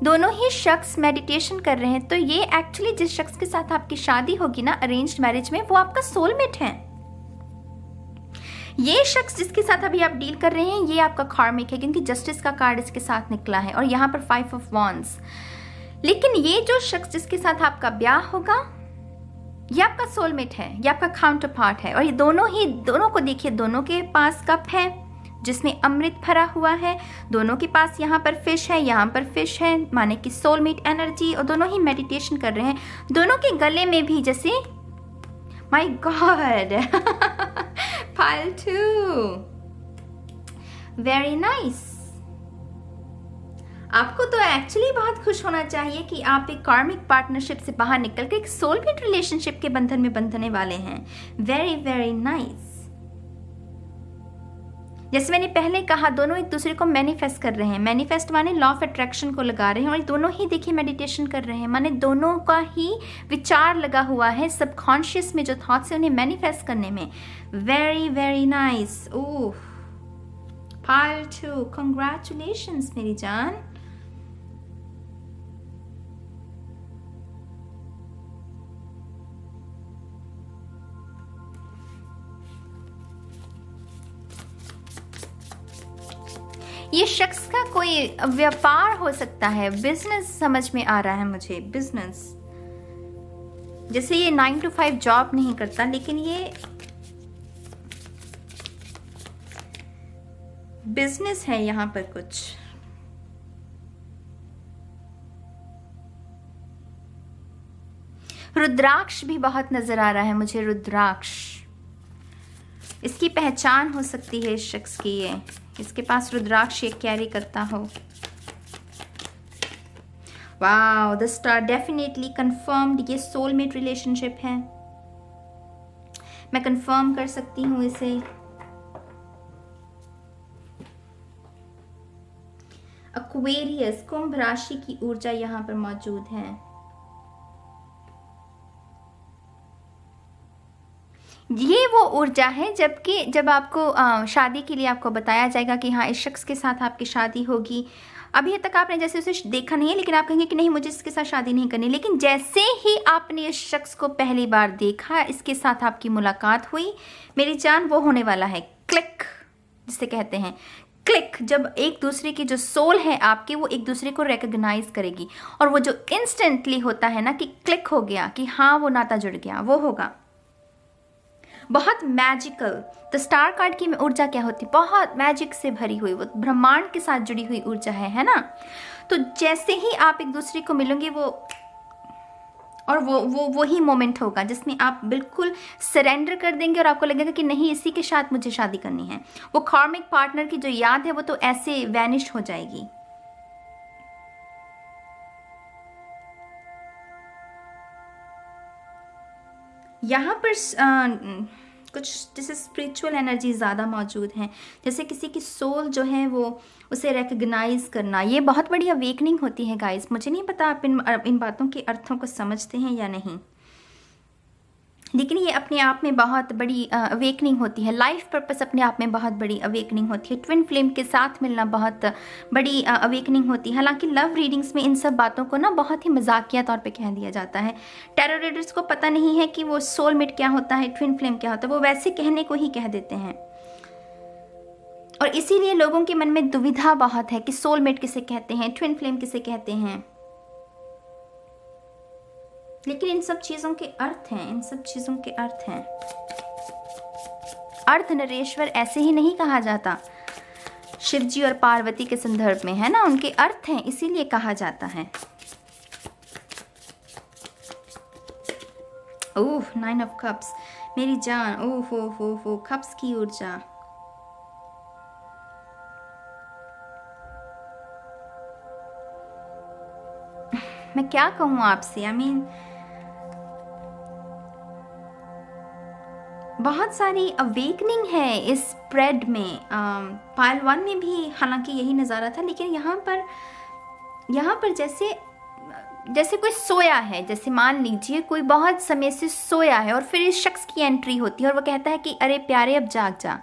दोनों ही शख्स मेडिटेशन कर रहे हैं। तो ये एक्चुअली जिस शख्स के साथ आपकी शादी होगी ना अरेंज्ड मैरिज में, वो आपका सोलमेट है। ये शख्स जिसके साथ अभी आप डील कर रहे हैं, ये आपका कार्मिक है, क्योंकि जस्टिस का कार्ड इसके साथ निकला है और यहाँ पर 5 ऑफ वॉन्ड्स। लेकिन ये जो शख्स जिसके साथ आपका ब्याह होगा, ये आपका सोलमेट है, ये आपका काउंटर पार्ट है। और ये दोनों को देखिए, दोनों के पास कप है जिसमें अमृत भरा हुआ है, दोनों के पास यहाँ पर फिश है, यहाँ पर फिश है, माने कि सोलमेट एनर्जी, और दोनों ही मेडिटेशन कर रहे हैं। दोनों के गले में भी जैसे, my God, pile 2, very nice. आपको तो एक्चुअली बहुत खुश होना चाहिए कि आप एक कार्मिक पार्टनरशिप से बाहर निकल कर एक सोलमेट रिलेशनशिप के बंधन में बंधने वाले हैं। Very very nice. जैसे मैंने पहले कहा, दोनों एक दूसरे को मैनिफेस्ट कर रहे हैं। मैनिफेस्ट माने लॉ ऑफ अट्रैक्शन को लगा रहे हैं, और दोनों ही देखिए मेडिटेशन कर रहे हैं, माने दोनों का ही विचार लगा हुआ है सबकॉन्शियस में, जो थॉट्स है उन्हें मैनिफेस्ट करने में। Very very nice. ओह, पाइल 2, कंग्रेचुलेशंस मेरी जान। ये शख्स का कोई व्यापार हो सकता है, बिजनेस समझ में आ रहा है मुझे, बिजनेस। जैसे ये 9 to 5 जॉब नहीं करता, लेकिन ये बिजनेस है यहाँ पर कुछ। रुद्राक्ष भी बहुत नजर आ रहा है मुझे, रुद्राक्ष। इसकी पहचान हो सकती है इस शख्स की, ये इसके पास रुद्राक्ष ये कैरी करता हो। Wow, the star definitely confirmed, ये सोलमेट रिलेशनशिप है, मैं कंफर्म कर सकती हूँ इसे। एक्वेरियस, कुंभ राशि की ऊर्जा यहाँ पर मौजूद है। ये वो ऊर्जा है जब आपको शादी के लिए आपको बताया जाएगा कि हाँ, इस शख्स के साथ आपकी शादी होगी। अभी तक आपने जैसे उसे देखा नहीं है, लेकिन आप कहेंगे कि नहीं, मुझे इसके साथ शादी नहीं करनी। लेकिन जैसे ही आपने इस शख्स को पहली बार देखा, इसके साथ आपकी मुलाकात हुई, मेरी जान, वो होने वाला है क्लिक, जिसे कहते हैं क्लिक। जब एक दूसरे की जो सोल है आपकी, वो एक दूसरे को रिकॉग्नाइज करेगी, और वो जो इंस्टेंटली होता है ना कि क्लिक हो गया, कि हाँ वो नाता जुड़ गया, वो होगा बहुत मैजिकल। तो स्टार कार्ड की ऊर्जा क्या होती है? बहुत मैजिक से भरी हुई, वो ब्रह्मांड के साथ जुड़ी हुई ऊर्जा है ना। तो जैसे ही आप एक दूसरे को मिलोगे, वो ही मोमेंट होगा जिसमें आप बिल्कुल सरेंडर कर देंगे, और आपको लगेगा कि नहीं, इसी के साथ मुझे शादी करनी है। वो कार्मिक पार्टनर की जो याद है वो तो ऐसे वैनिश हो जाएगी। यहाँ पर कुछ जैसे स्पिरिचुअल एनर्जी ज़्यादा मौजूद हैं, जैसे किसी की सोल जो है वो उसे रिकग्नाइज करना, ये बहुत बड़ी अवेकनिंग होती है गाइस। मुझे नहीं पता आप इन बातों के अर्थों को समझते हैं या नहीं, लेकिन ये अपने आप में बहुत बड़ी अवेकनिंग होती है। लाइफ पर्पस अपने आप में बहुत बड़ी अवेकनिंग होती है। ट्विन फ्लेम के साथ मिलना बहुत बड़ी अवेकनिंग होती है। हालांकि लव रीडिंग्स में इन सब बातों को ना बहुत ही मजाकिया तौर पे कह दिया जाता है। टैरो रीडर्स को पता नहीं है कि वो सोलमेट क्या होता है, ट्विन फ्लेम क्या होता है, वो वैसे कहने को ही कह देते हैं। और इसीलिए लोगों के मन में दुविधा बहुत है कि सोलमेट किसे कहते हैं, ट्विन फ्लेम किसे कहते हैं। लेकिन इन सब चीजों के अर्थ हैं, इन सब चीजों के अर्थ हैं। अर्थ नरेश्वर ऐसे ही नहीं कहा जाता, शिव जी और पार्वती के संदर्भ में है ना, उनके अर्थ हैं, इसीलिए कहा जाता है। ओह, 9 ऑफ कप्स मेरी जान, ओह हो कप्स की ऊर्जा। मैं क्या कहूँ आपसे, आई मीन बहुत सारी अवेकनिंग है इस स्प्रेड में। पाइल 1 में भी हालांकि यही नज़ारा था, लेकिन यहाँ पर जैसे कोई सोया है, जैसे मान लीजिए कोई बहुत समय से सोया है और फिर इस शख्स की एंट्री होती है और वो कहता है कि अरे प्यारे अब जाग जा,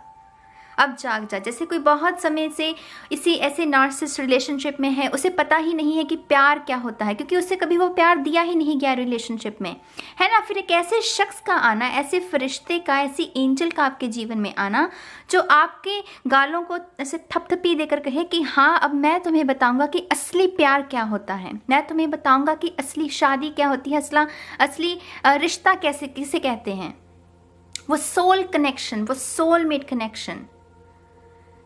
अब जाग जा। जैसे कोई बहुत समय से इसी ऐसे नार्सिसिस्ट रिलेशनशिप में है, उसे पता ही नहीं है कि प्यार क्या होता है, क्योंकि उसे कभी वो प्यार दिया ही नहीं गया रिलेशनशिप में, है ना। फिर एक ऐसे शख्स का आना, ऐसे फरिश्ते का, ऐसी एंजल का आपके जीवन में आना जो आपके गालों को ऐसे थपथपी देकर कहे कि हाँ, अब मैं तुम्हें बताऊंगा कि असली प्यार क्या होता है, मैं तुम्हें बताऊंगा कि असली शादी क्या होती है, असली रिश्ता कैसे किसे कहते हैं। वो सोल कनेक्शन, वो सोलमेट कनेक्शन।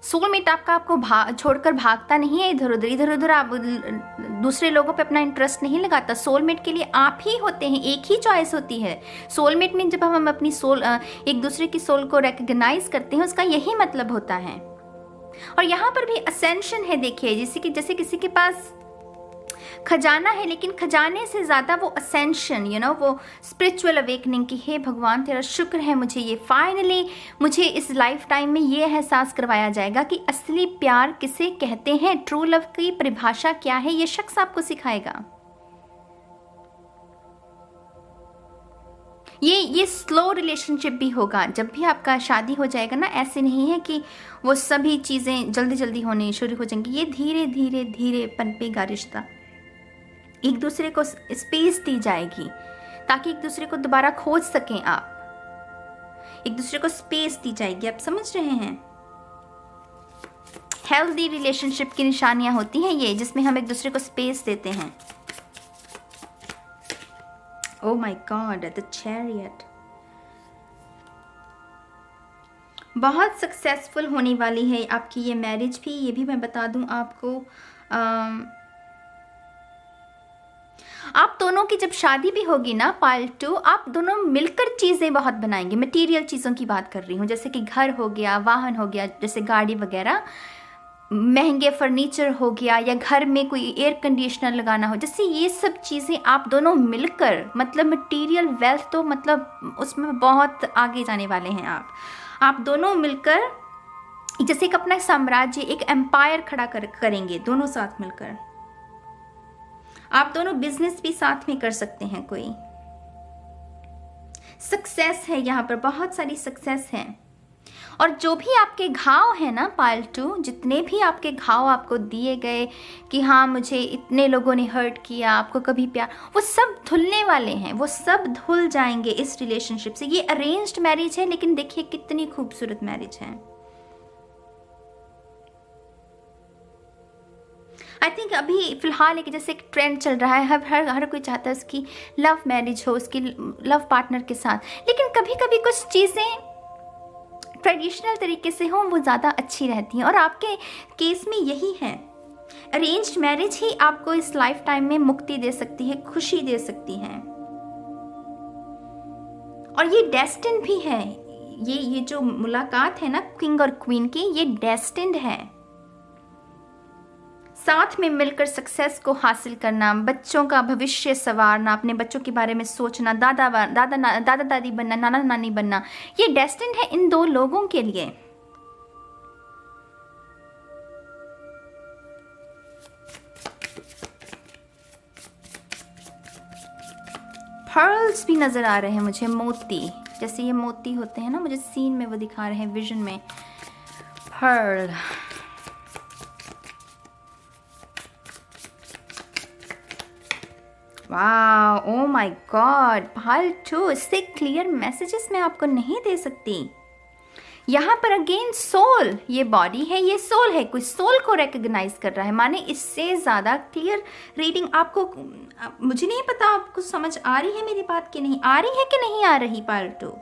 सोलमेट आपको छोड़कर भागता नहीं है इधर उधर आप दूसरे लोगों पे अपना इंटरेस्ट नहीं लगाता। सोलमेट के लिए आप ही होते हैं, एक ही चॉइस होती है। सोलमेट में जब हम अपनी सोल, एक दूसरे की सोल को रिकॉग्नाइज करते हैं, उसका यही मतलब होता है। और यहाँ पर भी असेंशन है। देखिए, जैसे किसी के पास खजाना है, लेकिन खजाने से ज्यादा वो असेंशन, वो स्पिरिचुअल अवेकनिंग की, हे भगवान तेरा शुक्र है, मुझे ये फाइनली, मुझे इस लाइफ टाइम में ये एहसास करवाया जाएगा कि असली प्यार किसे कहते हैं, ट्रू लव की परिभाषा क्या है, ये शख्स आपको सिखाएगा। ये स्लो रिलेशनशिप भी होगा। जब भी आपका शादी हो जाएगा ना, ऐसे नहीं है कि वो सभी चीजें जल्दी जल्दी होनी शुरू हो जाएंगी। ये धीरे धीरे धीरे पनपेगा रिश्ता। एक दूसरे को स्पेस दी जाएगी ताकि एक दूसरे को दोबारा खोज सकें आप। एक दूसरे को स्पेस दी जाएगी। आप समझ रहे हैं? हेल्दी रिलेशनशिप की निशानियां होती हैं ये, जिसमें हम एक दूसरे को स्पेस देते हैं। Oh my God, the chariot. बहुत सक्सेसफुल होने वाली है आपकी ये मैरिज भी, ये भी मैं बता दूं आपको। आप दोनों की जब शादी भी होगी ना, पार्ट 2, आप दोनों मिलकर चीज़ें बहुत बनाएंगे। मटेरियल चीज़ों की बात कर रही हूँ, जैसे कि घर हो गया, वाहन हो गया, जैसे गाड़ी वगैरह, महंगे फर्नीचर हो गया, या घर में कोई एयर कंडीशनर लगाना हो, जैसे ये सब चीज़ें आप दोनों मिलकर, मतलब मटेरियल वेल्थ तो मतलब उसमें बहुत आगे जाने वाले हैं आप दोनों मिलकर जैसे एक अपना साम्राज्य, एक एम्पायर खड़ा करेंगे दोनों साथ मिलकर। आप दोनों बिजनेस भी साथ में कर सकते हैं। कोई सक्सेस है यहाँ पर, बहुत सारी सक्सेस है। और जो भी आपके घाव है ना पार्ट 2, जितने भी आपके घाव आपको दिए गए कि हाँ मुझे इतने लोगों ने हर्ट किया, आपको कभी प्यार, वो सब धुलने वाले हैं, वो सब धुल जाएंगे इस रिलेशनशिप से। ये अरेंज्ड मैरिज है, लेकिन देखिए कितनी खूबसूरत मैरिज है। आई थिंक अभी फिलहाल एक जैसे एक ट्रेंड चल रहा है, हर कोई चाहता है उसकी लव मैरिज हो, उसकी लव पार्टनर के साथ, लेकिन कभी कभी कुछ चीज़ें ट्रेडिशनल तरीके से हों वो ज़्यादा अच्छी रहती हैं। और आपके केस में यही है। अरेंज्ड मैरिज ही आपको इस लाइफ टाइम में मुक्ति दे सकती है, खुशी दे सकती है। और ये डेस्टिन्ड भी है। ये जो मुलाकात है ना किंग और क्वीन की, ये डेस्टिन्ड है। साथ में मिलकर सक्सेस को हासिल करना, बच्चों का भविष्य संवारना, अपने बच्चों के बारे में सोचना, दादा दादी बनना, नाना नानी बनना, ये डेस्टिन्ड है इन दो लोगों के लिए। पर्ल्स भी नजर आ रहे हैं मुझे, मोती, जैसे ये मोती होते हैं ना, मुझे सीन में वो दिखा रहे हैं, विजन में। पर्ल, वाह, ओ माय गॉड, पार्ट 2, इससे क्लियर मैसेजेस मैं आपको नहीं दे सकती। यहाँ पर अगेन सोल, ये बॉडी है, ये सोल है, कोई सोल को रिकॉग्नाइज कर रहा है, माने इससे ज़्यादा क्लियर रीडिंग आपको, मुझे नहीं पता आपको समझ आ रही है मेरी बात कि नहीं आ रही है, कि नहीं आ रही पार्ट 2।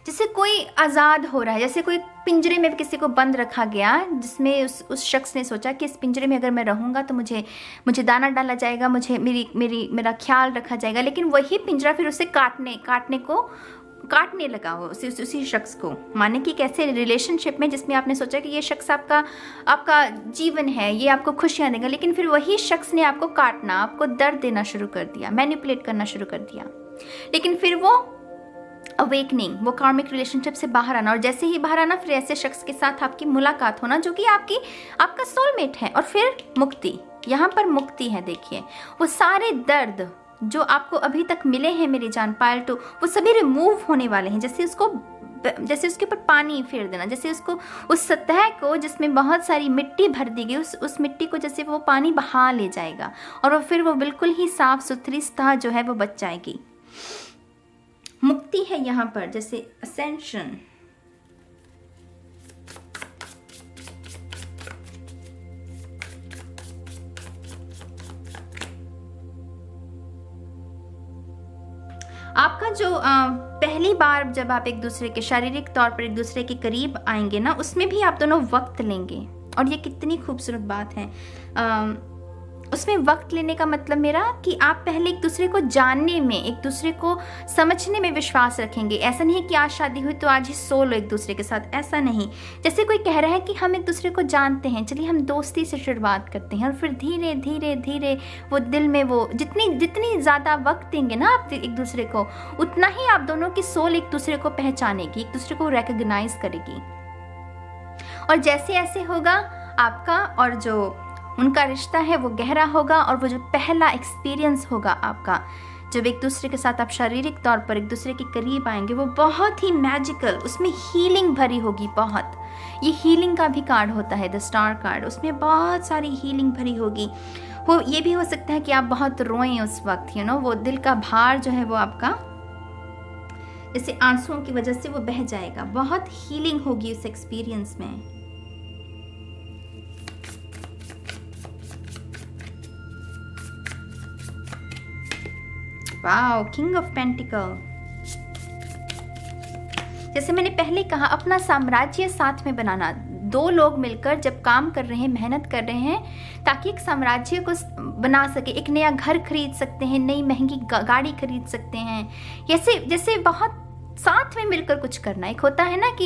जैसे कोई आज़ाद हो रहा है, जैसे कोई पिंजरे में किसी को बंद रखा गया, जिसमें उस शख्स ने सोचा कि इस पिंजरे में अगर मैं रहूँगा तो मुझे दाना डाला जाएगा, मुझे मेरा ख्याल रखा जाएगा, लेकिन वही पिंजरा फिर उसे काटने लगा वो उसी शख्स को। माने कि कैसे रिलेशनशिप में जिसमें आपने सोचा कि ये शख्स आपका जीवन है, ये आपको खुशियाँ देगा, लेकिन फिर वही शख्स ने आपको काटना, आपको दर्द देना शुरू कर दिया, मैनिपुलेट करना शुरू कर दिया। लेकिन फिर वो अवेकनिंग, वो कार्मिक रिलेशनशिप से बाहर आना, और जैसे ही बाहर आना फिर ऐसे शख्स के साथ आपकी मुलाकात होना जो कि आपका सोलमेट है, और फिर मुक्ति। यहाँ पर मुक्ति है। देखिए वो सारे दर्द जो आपको अभी तक मिले हैं मेरी जान पायल टू, वो सभी रिमूव होने वाले हैं। जैसे उसके ऊपर पानी फेर देना, जैसे उसको उस सतह को जिसमें बहुत सारी मिट्टी भर दी गई, उस मिट्टी को जैसे वो पानी बहा ले जाएगा, और फिर वो बिल्कुल ही साफ सुथरी सतह जो है वो बच जाएगी। मुक्ति है यहाँ पर, जैसे असेंशन। आपका जो पहली बार जब आप एक दूसरे के शारीरिक तौर पर एक दूसरे के करीब आएंगे ना, उसमें भी आप दोनों वक्त लेंगे, और ये कितनी खूबसूरत बात है। उसमें वक्त लेने का मतलब मेरा कि आप पहले एक दूसरे को जानने में, एक दूसरे को समझने में विश्वास रखेंगे। ऐसा नहीं कि आज शादी हुई तो आज ही सो लो एक दूसरे के साथ, ऐसा नहीं। जैसे कोई कह रहा है कि हम एक दूसरे को जानते हैं, चलिए हम दोस्ती से शुरुआत करते हैं, और फिर धीरे धीरे धीरे वो दिल में वो जितनी ज़्यादा वक्त देंगे ना आप एक दूसरे को, उतना ही आप दोनों की सोल एक दूसरे को पहचानेगी, एक दूसरे को रिकॉग्नाइज करेगी। और जैसे ऐसे होगा आपका और जो उनका रिश्ता है वो गहरा होगा, और वो जो पहला एक्सपीरियंस होगा आपका जब एक दूसरे के साथ आप शारीरिक तौर पर एक दूसरे के करीब आएंगे, वो बहुत ही मैजिकल, उसमें हीलिंग भरी होगी बहुत। ये हीलिंग का भी कार्ड होता है, द स्टार कार्ड, उसमें बहुत सारी हीलिंग भरी होगी। वो ये भी हो सकता है कि आप बहुत रोएं उस वक्त, वो दिल का भार जो है वो आपका जैसे आंसुओं की वजह से वो बह जाएगा। बहुत हीलिंग होगी उस एक्सपीरियंस में। Wow, king of pentacle. जैसे मैंने पहले कहा, अपना साम्राज्य साथ में बनाना। दो लोग मिलकर जब काम कर रहे हैं, मेहनत कर रहे हैं ताकि एक साम्राज्य को बना सके, एक नया घर खरीद सकते हैं, नई महंगी गाड़ी खरीद सकते हैं। जैसे बहुत साथ में मिलकर कुछ करना। एक होता है ना कि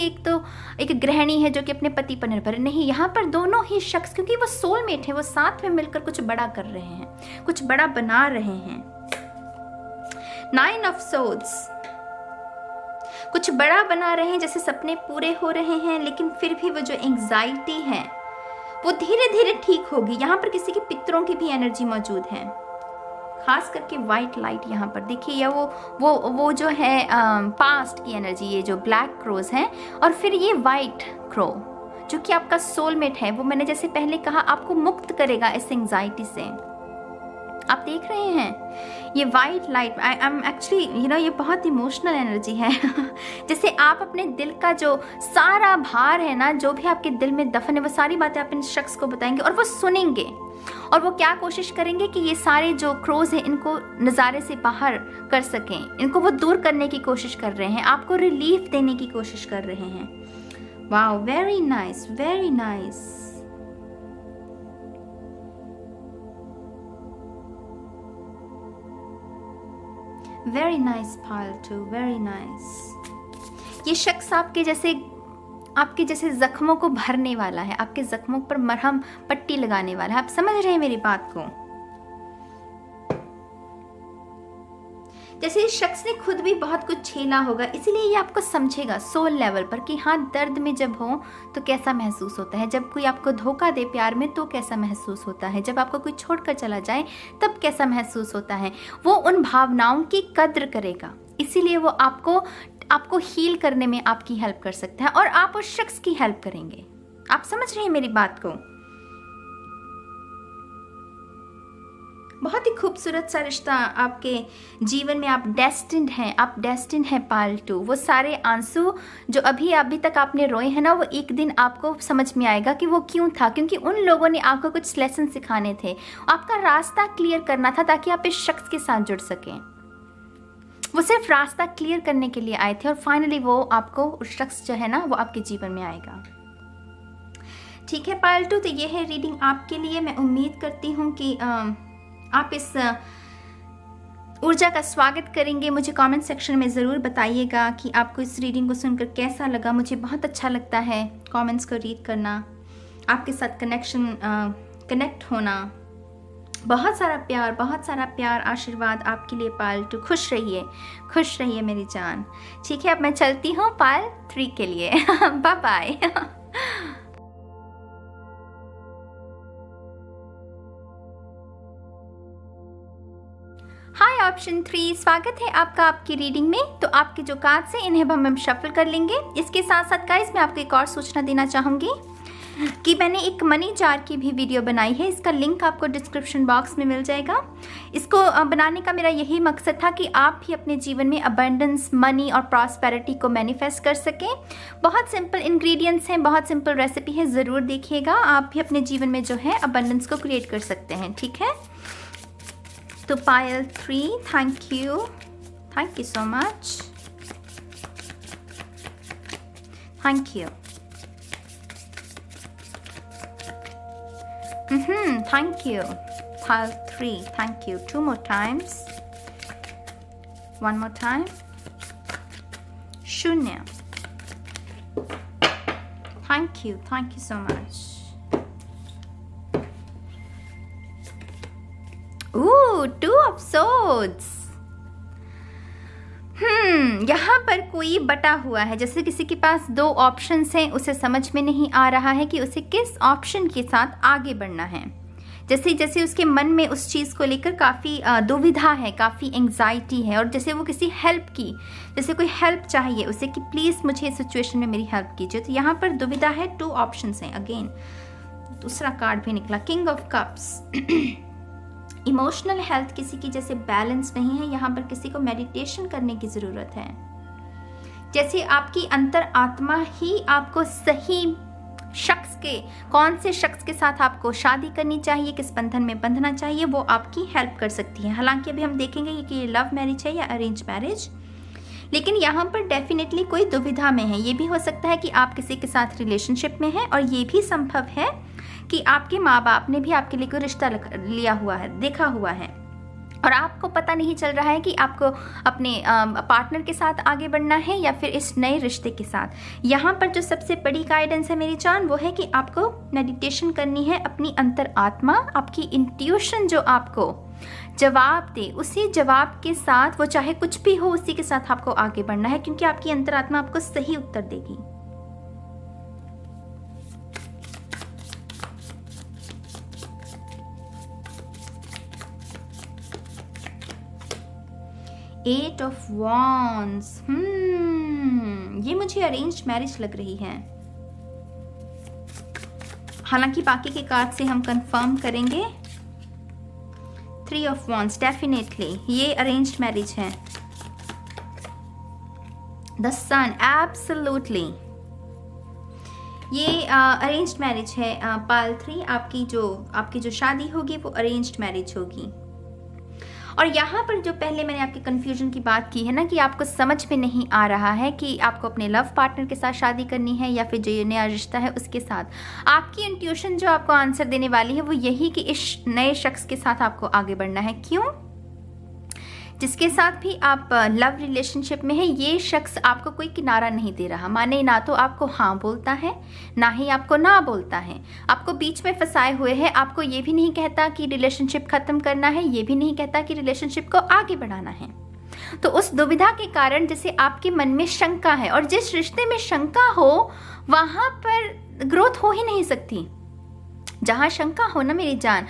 एक गृहिणी है जो कि अपने पति पर निर्भर नहीं, यहाँ पर दोनों ही शख्स, क्योंकि वो सोलमेट है, वो साथ में मिलकर कुछ बड़ा कर रहे हैं, कुछ बड़ा बना रहे हैं। 9 ऑफ सोर्ड्स, कुछ बड़ा बना रहे हैं, जैसे सपने पूरे हो रहे हैं, लेकिन फिर भी वो जो एंग्जाइटी है वो धीरे धीरे ठीक होगी। यहाँ पर किसी के पितरों की भी एनर्जी मौजूद है, खास करके वाइट लाइट यहाँ पर देखिए, या वो जो है पास्ट की एनर्जी, ये जो ब्लैक क्रोज है, और फिर ये वाइट क्रो जो कि आपका सोलमेट है, वो मैंने जैसे पहले कहा आपको मुक्त करेगा इस एंग्जाइटी से। आप देख रहे हैं ये white light, I am actually ये बहुत इमोशनल एनर्जी है। जैसे आप अपने दिल का जो सारा भार है ना, जो भी आपके दिल में दफन है, वो सारी बातें आप इन शख्स को बताएंगे, और वो सुनेंगे, और वो क्या कोशिश करेंगे कि ये सारे जो क्रोज हैं इनको नज़ारे से बाहर कर सकें, इनको वो दूर करने की कोशिश कर रहे हैं, आपको रिलीफ देने की कोशिश कर रहे हैं। Wow, very nice, very nice. Very nice पाल्टू, वेरी नाइस। ये शख्स आपके जैसे जख्मों को भरने वाला है, आपके जख्मों पर मरहम पट्टी लगाने वाला है। आप समझ रहे हैं मेरी बात को? जैसे इस शख्स ने खुद भी बहुत कुछ झेला होगा, इसीलिए ये आपको समझेगा सोल लेवल पर कि हाँ, दर्द में जब हो तो कैसा महसूस होता है, जब कोई आपको धोखा दे प्यार में तो कैसा महसूस होता है, जब आपको कोई छोड़कर चला जाए तब कैसा महसूस होता है। वो उन भावनाओं की कद्र करेगा, इसीलिए वो आपको हील करने में आपकी हेल्प कर सकता है, और आप उस शख्स की हेल्प करेंगे। आप समझ रहे हैं मेरी बात को? बहुत ही खूबसूरत सा रिश्ता आपके जीवन में, आप डेस्टिन्ड हैं पाल्टू। वो सारे आंसू जो अभी तक आपने रोए हैं ना, वो एक दिन आपको समझ में आएगा कि वो क्यों था, क्योंकि उन लोगों ने आपको कुछ लेसन सिखाने थे, आपका रास्ता क्लियर करना था ताकि आप इस शख्स के साथ जुड़ सकें। वो सिर्फ रास्ता क्लियर करने के लिए आए थे, और फाइनली वो आपको, उस शख्स जो है ना, वो आपके जीवन में आएगा। ठीक है पाल्टू, तो ये है रीडिंग आपके लिए। मैं उम्मीद करती हूँ कि आप इस ऊर्जा का स्वागत करेंगे। मुझे कमेंट सेक्शन में ज़रूर बताइएगा कि आपको इस रीडिंग को सुनकर कैसा लगा। मुझे बहुत अच्छा लगता है कमेंट्स को रीड करना, आपके साथ कनेक्ट होना, बहुत सारा प्यार आशीर्वाद आपके लिए पायल 2। खुश रहिए मेरी जान। ठीक है, अब मैं चलती हूँ पायल 3 के लिए। Bye bye. हाय ऑप्शन 3, स्वागत है आपका आपकी रीडिंग में। तो आपके जो कार्ड्स हैं इन्हें हम शफल कर लेंगे। इसके साथ साथ गाइस मैं आपको एक और सूचना देना चाहूँगी कि मैंने एक मनी जार की भी वीडियो बनाई है। इसका लिंक आपको डिस्क्रिप्शन बॉक्स में मिल जाएगा। इसको बनाने का मेरा यही मकसद था कि आप भी अपने जीवन में अबंडेंस, मनी और प्रॉस्पेरिटी को मैनिफेस्ट कर सकें। बहुत सिंपल इंग्रेडिएंट्स हैं, बहुत सिंपल रेसिपी है, ज़रूर देखिएगा। आप भी अपने जीवन में जो है अबंडेंस को क्रिएट कर सकते हैं। ठीक है, तो पायल 3, thank you so much, thank you. Thank you. Pile 3, thank you. 2 more times. 1 more time. Shunya. Thank you so much. Ooh, 2 of swords. यहाँ पर कोई बटा हुआ है, जैसे किसी के पास 2 ऑप्शंस हैं, उसे समझ में नहीं आ रहा है कि उसे किस ऑप्शन के साथ आगे बढ़ना है। जैसे जैसे उसके मन में उस चीज़ को लेकर काफ़ी दुविधा है, काफ़ी एंग्जाइटी है, और जैसे वो किसी हेल्प की, जैसे कोई हेल्प चाहिए उसे कि प्लीज़ मुझे इस सिचुएशन में मेरी हेल्प कीजिए। तो यहाँ पर दुविधा है, 2 ऑप्शंस हैं। अगेन दूसरा कार्ड भी निकला, king of cups. Emotional health किसी की जैसे बैलेंस नहीं है, यहाँ पर किसी को मेडिटेशन करने की ज़रूरत है। जैसे आपकी अंतर आत्मा ही आपको सही शख्स के, कौन से शख्स के साथ आपको शादी करनी चाहिए, किस बंधन में बंधना चाहिए, वो आपकी हेल्प कर सकती है। हालांकि अभी हम देखेंगे कि ये लव मैरिज है या अरेंज मैरिज, लेकिन यहाँ पर डेफिनेटली कोई दुविधा में है। ये भी हो सकता है कि आप किसी के साथ रिलेशनशिप में हैं, और ये भी संभव है कि आपके माँ बाप ने भी आपके लिए कोई रिश्ता लिया हुआ है, देखा हुआ है, और आपको पता नहीं चल रहा है कि आपको अपने पार्टनर के साथ आगे बढ़ना है या फिर इस नए रिश्ते के साथ। यहाँ पर जो सबसे बड़ी गाइडेंस है मेरी जान, वो है कि आपको मेडिटेशन करनी है। अपनी अंतर आत्मा, आपकी इंट्यूशन जो आपको जवाब दे, उसी जवाब के साथ, वो चाहे कुछ भी हो, उसी के साथ आपको आगे बढ़ना है, क्योंकि आपकी अंतरात्मा आपको सही उत्तर देगी। एट ऑफ वॉन्ड्स, ये मुझे अरेंज्ड मैरिज लग रही है। हालांकि बाकी के कार्ड से हम कंफर्म करेंगे। 3 ऑफ वॉन्ड्स, डेफिनेटली ये अरेंज्ड मैरिज है। द सन, एब्सोल्युटली ये अरेंज्ड मैरिज है। पायल 3, आपकी जो शादी होगी वो अरेंज्ड मैरिज होगी। और यहाँ पर जो पहले मैंने आपके कन्फ्यूजन की बात की है ना, कि आपको समझ में नहीं आ रहा है कि आपको अपने लव पार्टनर के साथ शादी करनी है या फिर जो ये नया रिश्ता है उसके साथ, आपकी इंट्यूशन जो आपको आंसर देने वाली है वो यही कि इस नए शख्स के साथ आपको आगे बढ़ना है। क्यों? जिसके साथ भी आप लव रिलेशनशिप में है, ये शख्स आपको कोई किनारा नहीं दे रहा। माने ना तो आपको हाँ बोलता है, ना ही आपको ना बोलता है, आपको बीच में फंसाए हुए है। आपको ये भी नहीं कहता कि रिलेशनशिप खत्म करना है, ये भी नहीं कहता कि रिलेशनशिप को आगे बढ़ाना है। तो उस दुविधा के कारण जैसे आपके मन में शंका है, और जिस रिश्ते में शंका हो वहाँ पर ग्रोथ हो ही नहीं सकती। जहाँ शंका हो ना मेरी जान,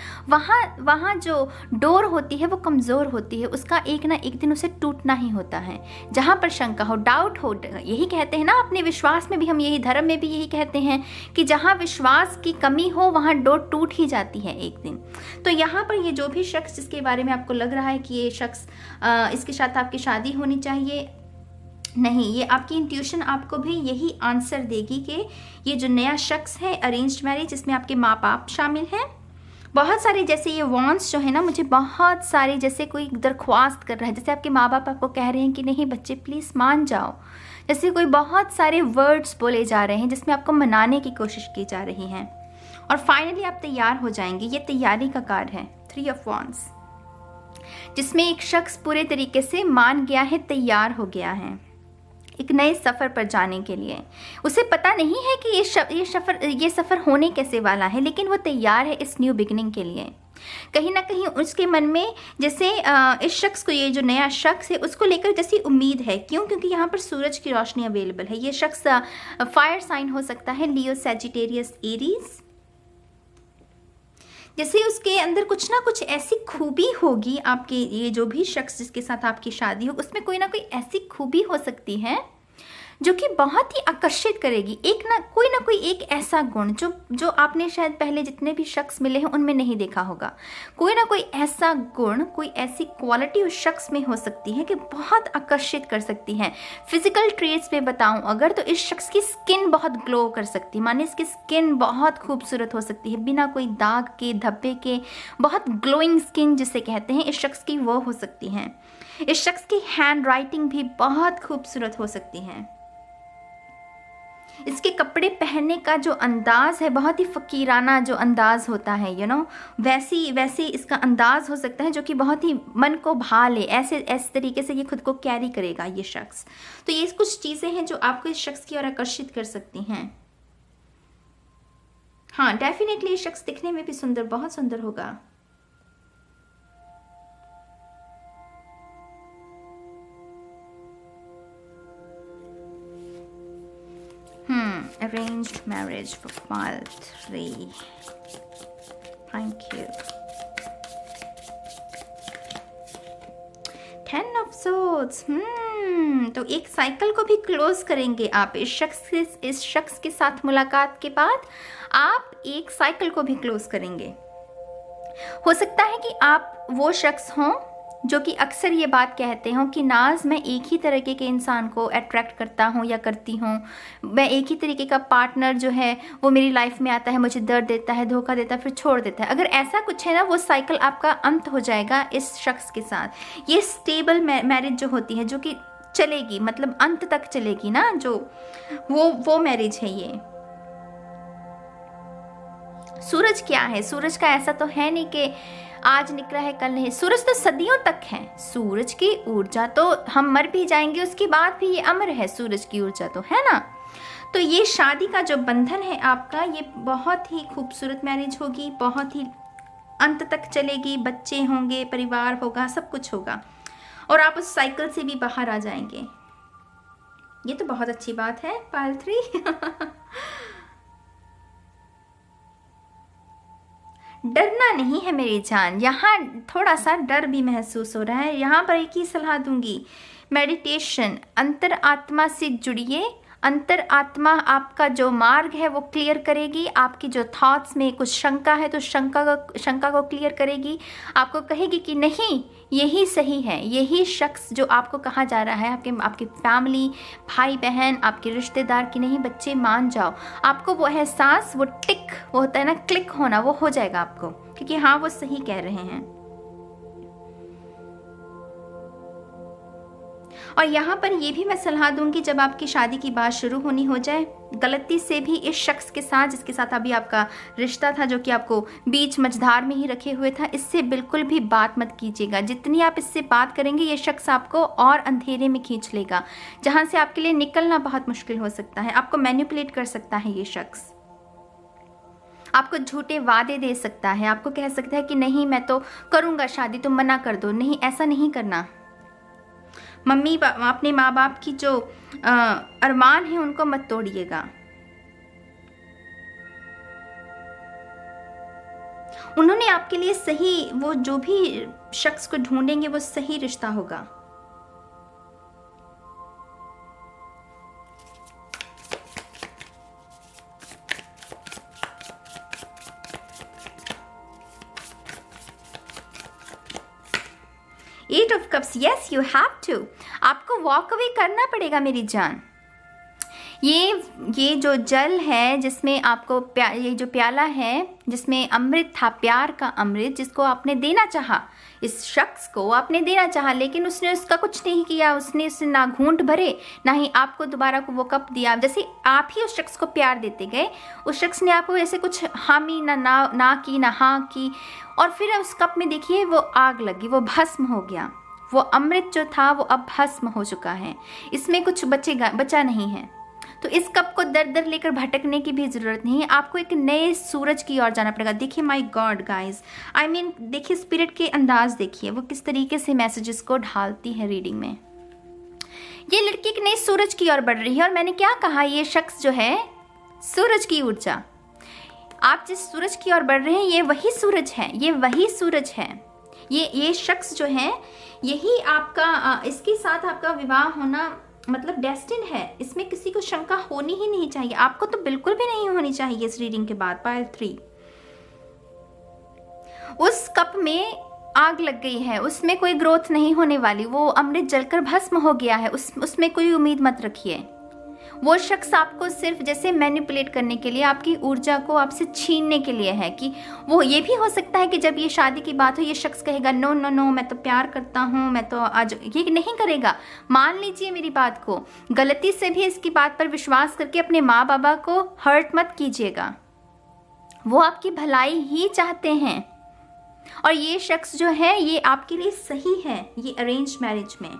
वहाँ जो डोर होती है वो कमज़ोर होती है, उसका एक ना एक दिन उसे टूटना ही होता है। जहाँ पर शंका हो, डाउट हो, यही कहते हैं ना अपने विश्वास में भी, हम यही धर्म में भी यही कहते हैं कि जहाँ विश्वास की कमी हो वहाँ डोर टूट ही जाती है एक दिन। तो यहाँ पर ये जो भी शख्स जिसके बारे में आपको लग रहा है कि ये शख्स इसके साथ आपकी शादी होनी चाहिए, नहीं, ये आपकी इंट्यूशन आपको भी यही आंसर देगी कि ये जो नया शख्स है अरेंज्ड मैरिज, इसमें आपके माँ बाप शामिल हैं। बहुत सारे जैसे ये वॉन्ट्स जो है ना, मुझे बहुत सारे जैसे कोई दरख्वास्त कर रहा है, जैसे आपके माँ बाप आपको कह रहे हैं कि नहीं बच्चे प्लीज़ मान जाओ, जैसे कोई बहुत सारे वर्ड्स बोले जा रहे हैं जिसमें आपको मनाने की कोशिश की जा रही है, और फाइनली आप तैयार हो जाएंगे। ये तैयारी का कार्ड है, 3 ऑफ वॉन्ड्स, जिसमें एक शख्स पूरे तरीके से मान गया है, तैयार हो गया है एक नए सफ़र पर जाने के लिए। उसे पता नहीं है कि ये सफ़र होने कैसे वाला है, लेकिन वो तैयार है इस न्यू बिगिनिंग के लिए। कहीं ना कहीं उसके मन में जैसे इस शख्स को, ये जो नया शख्स है उसको लेकर जैसी उम्मीद है। क्यों? क्योंकि यहाँ पर सूरज की रोशनी अवेलेबल है। ये शख्स फायर साइन हो सकता है, लियो, सैजिटेरियस, एरीज। जैसे उसके अंदर कुछ ना कुछ ऐसी खूबी होगी, आपके ये जो भी शख्स जिसके साथ आपकी शादी हो, उसमें कोई ना कोई ऐसी खूबी हो सकती है जो कि बहुत ही आकर्षित करेगी। ना कोई एक ऐसा गुण जो आपने शायद पहले जितने भी शख्स मिले हैं उनमें नहीं देखा होगा। कोई ना कोई ऐसा गुण, कोई ऐसी क्वालिटी उस शख्स में हो सकती है कि बहुत आकर्षित कर सकती है। फिजिकल ट्रेट्स में बताऊं अगर, तो इस शख्स की स्किन बहुत ग्लो कर सकती है, माने इसकी स्किन बहुत खूबसूरत हो सकती है, बिना कोई दाग के, धब्बे के, बहुत ग्लोइंग स्किन जिसे कहते हैं, इस शख्स की वो हो सकती है। इस शख्स की हैंड राइटिंग भी बहुत खूबसूरत हो सकती है। इसके कपड़े पहनने का जो अंदाज है, बहुत ही फकीराना जो अंदाज होता है, वैसे इसका अंदाज हो सकता है जो कि बहुत ही मन को भा ले। ऐसे तरीके से ये खुद को कैरी करेगा ये शख्स। तो ये कुछ चीज़ें हैं जो आपको इस शख्स की ओर आकर्षित कर सकती हैं। हाँ, डेफिनेटली ये शख्स दिखने में भी सुंदर, बहुत सुंदर होगा। Arranged marriage for pile 3. Thank you. 10 of Swords. तो एक साइकिल को भी क्लोज करेंगे आप। इस शख्स के साथ मुलाकात के बाद आप एक साइकिल को भी क्लोज करेंगे। हो सकता है कि आप वो शख्स हों जो कि अक्सर ये बात कहते हो कि नाज, मैं एक ही तरीके के इंसान को अट्रैक्ट करता हूँ या करती हूँ, मैं एक ही तरीके का पार्टनर जो है वो मेरी लाइफ में आता है, मुझे दर्द देता है, धोखा देता है, फिर छोड़ देता है। अगर ऐसा कुछ है ना, वो साइकिल आपका अंत हो जाएगा इस शख्स के साथ। ये स्टेबल मैरिज जो होती है, जो कि चलेगी, मतलब अंत तक चलेगी ना, जो वो मैरिज है ये। सूरज क्या है? सूरज का ऐसा तो है नहीं कि आज निकला है कल नहीं। सूरज तो सदियों तक है। सूरज की ऊर्जा तो हम मर भी जाएंगे उसके बाद भी ये अमर है, सूरज की ऊर्जा तो, है ना। तो ये शादी का जो बंधन है आपका, ये बहुत ही खूबसूरत मैरिज होगी, बहुत ही अंत तक चलेगी, बच्चे होंगे, परिवार होगा, सब कुछ होगा, और आप उस साइकिल से भी बाहर आ जाएंगे। ये तो बहुत अच्छी बात है पायल 3। डरना नहीं है मेरी जान, यहाँ थोड़ा सा डर भी महसूस हो रहा है। यहाँ पर एक ही सलाह दूंगी, मेडिटेशन, अंतर आत्मा से जुड़िए। अंतर आत्मा आपका जो मार्ग है वो क्लियर करेगी। आपकी जो थॉट्स में कुछ शंका है तो शंका को क्लियर करेगी। आपको कहेगी कि नहीं, यही सही है, यही शख्स जो आपको कहा जा रहा है, आपकी फैमिली, भाई बहन, आपके रिश्तेदार की नहीं, बच्चे मान जाओ। आपको वो एहसास, वो वो होता है ना, क्लिक होना, वो हो जाएगा आपको, क्योंकि हाँ वो सही कह रहे हैं। और यहाँ पर ये भी मैं सलाह दूंगी, जब आपकी शादी की बात शुरू होनी हो जाए, गलती से भी इस शख्स के साथ, जिसके साथ अभी आपका रिश्ता था, जो कि आपको बीच मझधार में ही रखे हुए था, इससे बिल्कुल भी बात मत कीजिएगा। जितनी आप इससे बात करेंगे, ये शख्स आपको और अंधेरे में खींच लेगा, जहाँ से आपके लिए निकलना बहुत मुश्किल हो सकता है। आपको मैनिपुलेट कर सकता है ये शख्स, आपको झूठे वादे दे सकता है, आपको कह सकता है कि नहीं मैं तो करूँगा शादी, तुम मना कर दो। नहीं, ऐसा नहीं करना। अपने माँ बाप की जो अरमान है उनको मत तोड़िएगा। उन्होंने आपके लिए सही, वो जो भी शख्स को ढूंढेंगे वो सही रिश्ता होगा। Eight of cups, yes you have to, आपको वॉक अवे करना पड़ेगा मेरी जान। ये जो जल है जिसमें आपको ये जो प्याला है जिसमें अमृत था, प्यार का अमृत, जिसको आपने देना चाहा, इस शख्स को आपने देना चाहा, लेकिन उसने उसका कुछ नहीं किया। उसने ना घूंट भरे, ना ही आपको दोबारा को वो कप दिया। जैसे आप ही उस शख्स को प्यार देते गए, उस शख्स ने आपको ऐसे कुछ हामी ना की, ना हाँ की, और फिर उस कप में देखिए वो आग लगी, वो भस्म हो गया। वो अमृत जो था वो अब भस्म हो चुका है, इसमें कुछ बचा नहीं है। तो इस कप को दर दर लेकर भटकने की भी ज़रूरत नहीं है, आपको एक नए सूरज की ओर जाना पड़ेगा। देखिए my God guys, I mean देखिए स्पिरिट के अंदाज देखिए वो किस तरीके से मैसेजेस को ढालती है रीडिंग में। ये लड़की एक नए सूरज की ओर बढ़ रही है और मैंने क्या कहा, ये शख्स जो है सूरज की ऊर्जा, आप जिस सूरज की ओर बढ़ रहे हैं ये वही सूरज है, ये वही सूरज है। ये शख्स जो है यही आपका, इसके साथ आपका विवाह होना मतलब डेस्टिन है, इसमें किसी को शंका होनी ही नहीं चाहिए, आपको तो बिल्कुल भी नहीं होनी चाहिए इस रीडिंग के बाद। पाइल 3, उस कप में आग लग गई है, उसमें कोई ग्रोथ नहीं होने वाली, वो अमृत जलकर भस्म हो गया है, उसमें कोई उम्मीद मत रखिए। वो शख्स आपको सिर्फ जैसे मैनिपुलेट करने के लिए, आपकी ऊर्जा को आपसे छीनने के लिए है। कि वो ये भी हो सकता है कि जब ये शादी की बात हो ये शख्स कहेगा नो नो नो मैं तो प्यार करता हूँ, मैं तो आज, ये नहीं करेगा। मान लीजिए मेरी बात को, गलती से भी इसकी बात पर विश्वास करके अपने माँ बाबा को हर्ट मत कीजिएगा, वो आपकी भलाई ही चाहते हैं। और ये शख्स जो है ये आपके लिए सही है, ये अरेंज मैरिज में।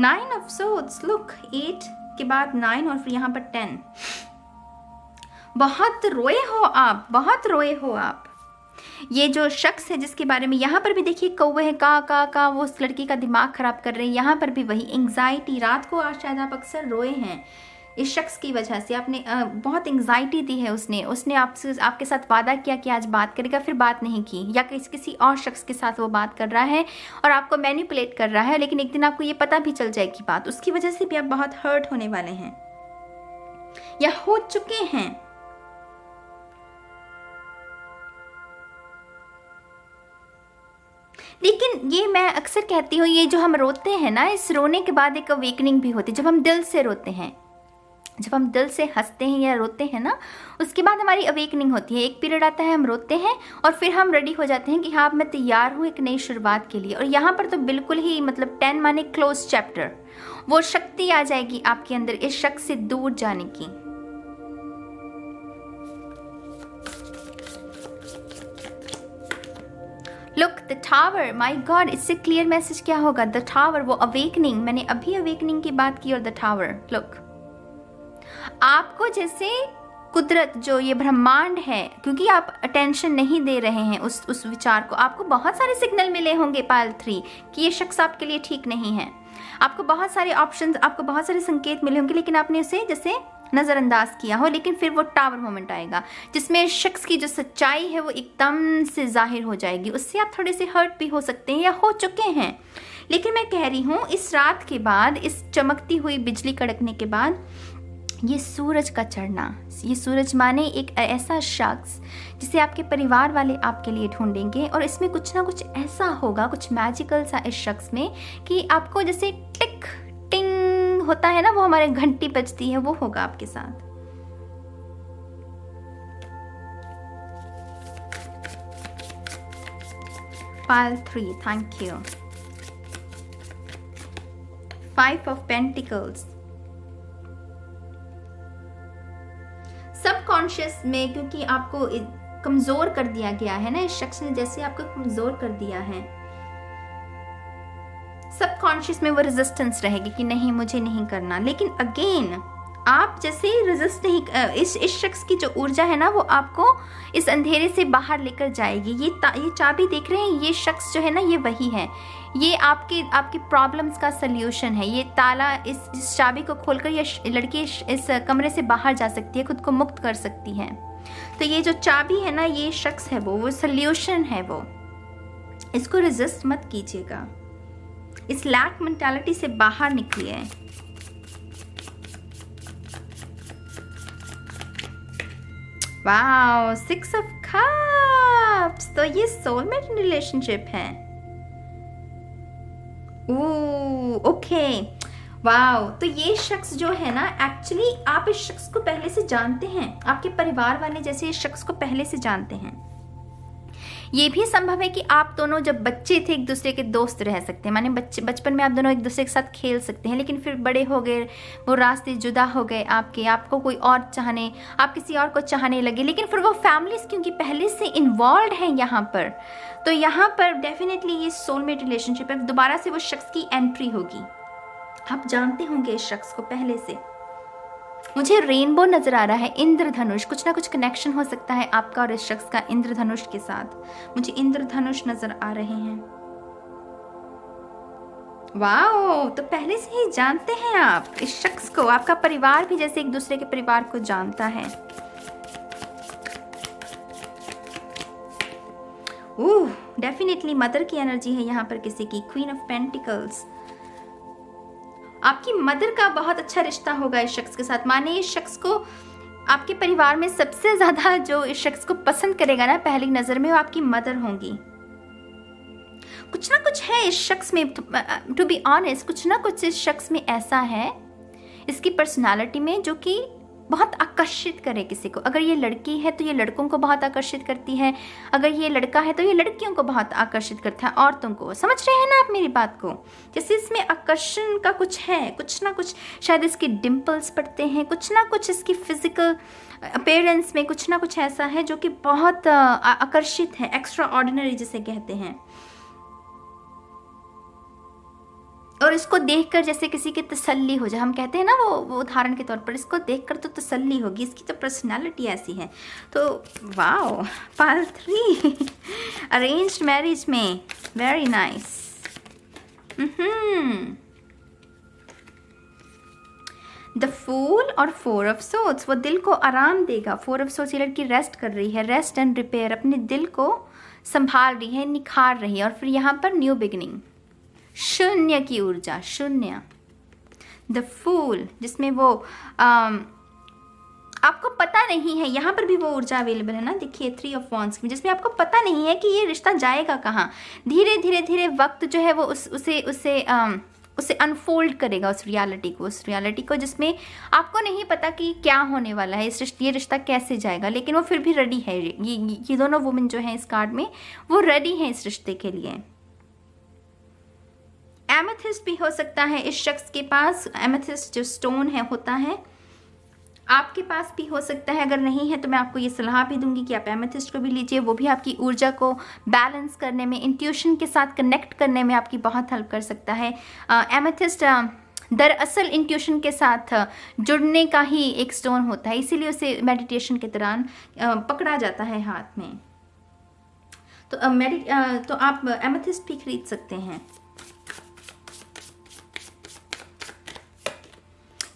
नाइन ऑफ सोर्ड्स, लुक 8 के बाद 9 और फिर यहाँ पर 10। बहुत रोए हो आप, बहुत रोए हो आप। ये जो शख्स है जिसके बारे में यहाँ पर भी देखिए कौवे है का वो उस लड़की का दिमाग खराब कर रहे हैं। यहाँ पर भी वही एंग्जाइटी, रात को आज शायद आप अक्सर रोए हैं इस शख्स की वजह से। आपने बहुत एंग्जाइटी दी है, उसने आपसे, आपके साथ वादा किया कि आज बात करेगा, फिर बात नहीं की, या किसी और शख्स के साथ वो बात कर रहा है और आपको मैनिपुलेट कर रहा है, लेकिन एक दिन आपको ये पता भी चल जाएगी बात, उसकी वजह से भी आप बहुत हर्ट होने वाले हैं या हो चुके हैं। लेकिन ये मैं अक्सर कहती हूँ, ये जो हम रोते हैं ना, इस रोने के बाद एक अवेकनिंग भी होती है। जब हम दिल से रोते हैं, जब हम दिल से हंसते हैं या रोते हैं ना, उसके बाद हमारी अवेकनिंग होती है। एक पीरियड आता है हम रोते हैं और फिर हम रेडी हो जाते हैं कि हाँ मैं तैयार हूँ एक नई शुरुआत के लिए। और यहाँ पर तो बिल्कुल ही मतलब 10 माने क्लोज चैप्टर, वो शक्ति आ जाएगी आपके अंदर इस शख्स से दूर जाने की। Look the tower, my God, इससे क्लियर मैसेज क्या होगा? द टावर, वो अवेकनिंग, मैंने अभी अवेकनिंग की बात की। और द टावर, लुक आपको जैसे कुदरत जो ये ब्रह्मांड है, क्योंकि आप अटेंशन नहीं दे रहे हैं उस विचार को, आपको बहुत सारे सिग्नल मिले होंगे पाइल 3 कि ये शख्स आपके लिए ठीक नहीं है। आपको बहुत सारे ऑप्शंस, आपको बहुत सारे संकेत मिले होंगे, लेकिन आपने उसे जैसे नज़रअंदाज किया हो। लेकिन फिर वो टावर मोमेंट आएगा जिसमें शख्स की जो सच्चाई है वो एकदम से जाहिर हो जाएगी। उससे आप थोड़े से हर्ट भी हो सकते हैं या हो चुके हैं। लेकिन मैं कह रही हूँ इस रात के बाद, इस चमकती हुई बिजली कड़कने के बाद, ये सूरज का चढ़ना, ये सूरज माने एक ऐसा शख्स जिसे आपके परिवार वाले आपके लिए ढूंढेंगे। और इसमें कुछ ना कुछ ऐसा होगा, कुछ मैजिकल सा इस शख्स में कि आपको जैसे टिक टिंग होता है ना, वो हमारे घंटी बजती है, वो होगा आपके साथ। Pile 3, thank you. 5 of pentacles, subconscious में, क्योंकि आपको कमजोर कर दिया गया है ना, इस शख्स ने जैसे आपको कमजोर कर दिया है, सबकॉन्शियस में वो रेजिस्टेंस रहेगी कि नहीं मुझे नहीं करना। लेकिन अगेन आप जैसे रेजिस्ट नहीं, इस शख्स की जो ऊर्जा है ना वो आपको इस अंधेरे से बाहर लेकर जाएगी। ये चाबी देख रहे हैं, ये शख्स जो है ना ये वही है, ये आपकी प्रॉब्लम्स का सल्यूशन है। ये ताला, इस चाबी को खोलकर ये लड़की इस कमरे से बाहर जा सकती है, खुद को मुक्त कर सकती है। तो ये जो चाबी है ना, ये शख्स है, वो सल्यूशन है, वो इसको रेजिस्ट मत कीजिएगा, इस लैक मेंटालिटी से बाहर निकलिए। वाओ, 6 ऑफ कप्स, तो ये सोलमेट रिलेशनशिप है। ओके, वाओ, तो ये शख्स जो है ना, एक्चुअली आप इस शख्स को पहले से जानते हैं, आपके परिवार वाले जैसे इस शख्स को पहले से जानते हैं। ये भी संभव है कि आप दोनों जब बच्चे थे एक दूसरे के दोस्त रह सकते हैं, माने बचपन में आप दोनों एक दूसरे के साथ खेल सकते हैं, लेकिन फिर बड़े हो गए, वो रास्ते जुदा हो गए आपके, आपको कोई और चाहने, आप किसी और को चाहने लगे, लेकिन फिर वो फैमिलीज क्योंकि पहले से इन्वॉल्व हैं यहाँ पर, तो यहाँ पर डेफिनेटली ये सोलमेट रिलेशनशिप है। दोबारा से वो शख्स की एंट्री होगी, आप जानते होंगे इस शख्स को पहले से। मुझे रेनबो नजर आ रहा है, इंद्रधनुष, कुछ ना कुछ कनेक्शन हो सकता है आपका और इस शख्स का इंद्रधनुष के साथ। मुझे इंद्रधनुष नजर आ रहे हैं। वाओ, तो पहले से ही जानते हैं आप इस शख्स को, आपका परिवार भी जैसे एक दूसरे के परिवार को जानता है। डेफिनेटली मदर की एनर्जी है यहाँ पर किसी की, क्वीन ऑफ पेंटिकल्स। आपकी मदर का बहुत अच्छा रिश्ता होगा इस शख्स के साथ, माने इस शख्स को आपके परिवार में सबसे ज्यादा जो इस शख्स को पसंद करेगा ना पहली नजर में, वो आपकी मदर होंगी। कुछ ना कुछ है इस शख्स में, टू बी ऑनेस्ट, कुछ ना कुछ इस शख्स में ऐसा है इसकी पर्सनालिटी में जो कि बहुत आकर्षित करे किसी को। अगर ये लड़की है तो ये लड़कों को बहुत आकर्षित करती है, अगर ये लड़का है तो ये लड़कियों को बहुत आकर्षित करता है, औरतों को। समझ रहे हैं ना आप मेरी बात को? जैसे इसमें आकर्षण का कुछ है, कुछ ना कुछ, शायद इसके डिम्पल्स पड़ते हैं, कुछ ना कुछ इसकी फिजिकल अपीयरेंस में कुछ ना कुछ ऐसा है जो कि बहुत आकर्षित है, एक्स्ट्रा ऑर्डिनरी जिसे कहते हैं। और इसको देखकर जैसे किसी की तसल्ली हो जाए, हम कहते हैं ना वो उदाहरण के तौर पर, इसको देखकर तो तसल्ली होगी, इसकी तो पर्सनालिटी ऐसी है। तो वाओ, पाल 3 अरेंज्ड मैरिज में, वेरी नाइस। द फूल और 4 ऑफ सोर्ड्स, वो दिल को आराम देगा। 4 ऑफ सोर्ड्स, ये लड़की रेस्ट कर रही है, रेस्ट एंड रिपेयर, अपने दिल को संभाल रही है, निखार रही है। और फिर यहाँ पर न्यू बिगिनिंग, शून्य की ऊर्जा, शून्य। द फूल, जिसमें वो आपको पता नहीं है, यहाँ पर भी वो ऊर्जा अवेलेबल है ना, देखिए 3 ऑफ वॉन्ड्स में, जिसमें आपको पता नहीं है कि ये रिश्ता जाएगा कहाँ। धीरे धीरे धीरे वक्त जो है वो उसे अनफोल्ड करेगा, उस रियलिटी को जिसमें आपको नहीं पता कि क्या होने वाला है, ये रिश्ता कैसे जाएगा, लेकिन वो फिर भी रेडी है। ये दोनों वुमेन जो हैं इस कार्ड में, वो रेडी हैं इस रिश्ते के लिए। एमेथिस्ट भी हो सकता है इस शख्स के पास, एमेथिस्ट जो स्टोन है होता है, आपके पास भी हो सकता है। अगर नहीं है तो मैं आपको ये सलाह भी दूंगी कि आप एमेथिस्ट को भी लीजिए, वो भी आपकी ऊर्जा को बैलेंस करने में, इंट्यूशन के साथ कनेक्ट करने में आपकी बहुत हेल्प कर सकता है। एमेथिस्ट दरअसल इंट्यूशन के साथ जुड़ने का ही एक स्टोन होता है, इसीलिए उसे मेडिटेशन के दौरान पकड़ा जाता है हाथ में। तो आप एमेथिस्ट भी खरीद सकते हैं।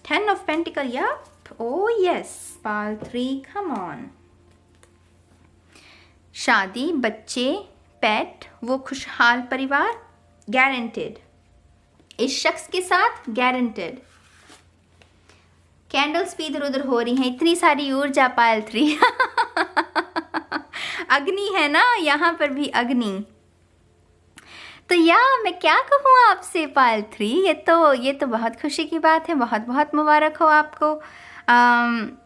10 of Pentacles, yep. Oh yes, Pal 3, come on. शादी, बच्चे, पेट, वो खुशहाल परिवार, गारंटेड। इस शख्स के साथ गारंटेड। कैंडल्स भी इधर उधर हो रही हैं, इतनी सारी ऊर्जा पायल 3 अग्नि है ना, यहाँ पर भी अग्नि। तो मैं क्या कहूँ आपसे पायल 3, ये तो बहुत खुशी की बात है, बहुत बहुत मुबारक हो आपको।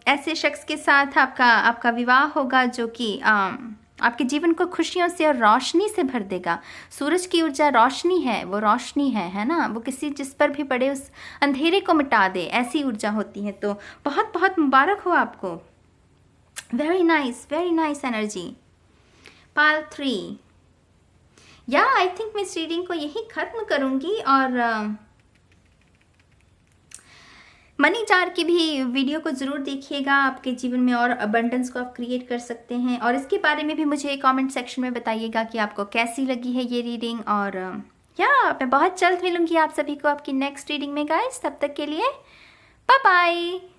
ऐसे शख्स के साथ आपका विवाह होगा जो कि आपके जीवन को खुशियों से और रोशनी से भर देगा। सूरज की ऊर्जा रोशनी है, वो रोशनी है ना, वो किसी जिस पर भी पड़े उस अंधेरे को मिटा दे, ऐसी ऊर्जा होती है। तो बहुत बहुत मुबारक हो आपको। Very nice energy Pal 3। I think मैं इस रीडिंग को यही खत्म करूंगी, और मनी जार की भी वीडियो को ज़रूर देखिएगा, आपके जीवन में और अबंडेंस को आप क्रिएट कर सकते हैं। और इसके बारे में भी मुझे कमेंट सेक्शन में बताइएगा कि आपको कैसी लगी है ये रीडिंग। और मैं बहुत जल्द मिलूंगी आप सभी को आपकी नेक्स्ट रीडिंग में गाइस। तब तक के लिए बाय बाय।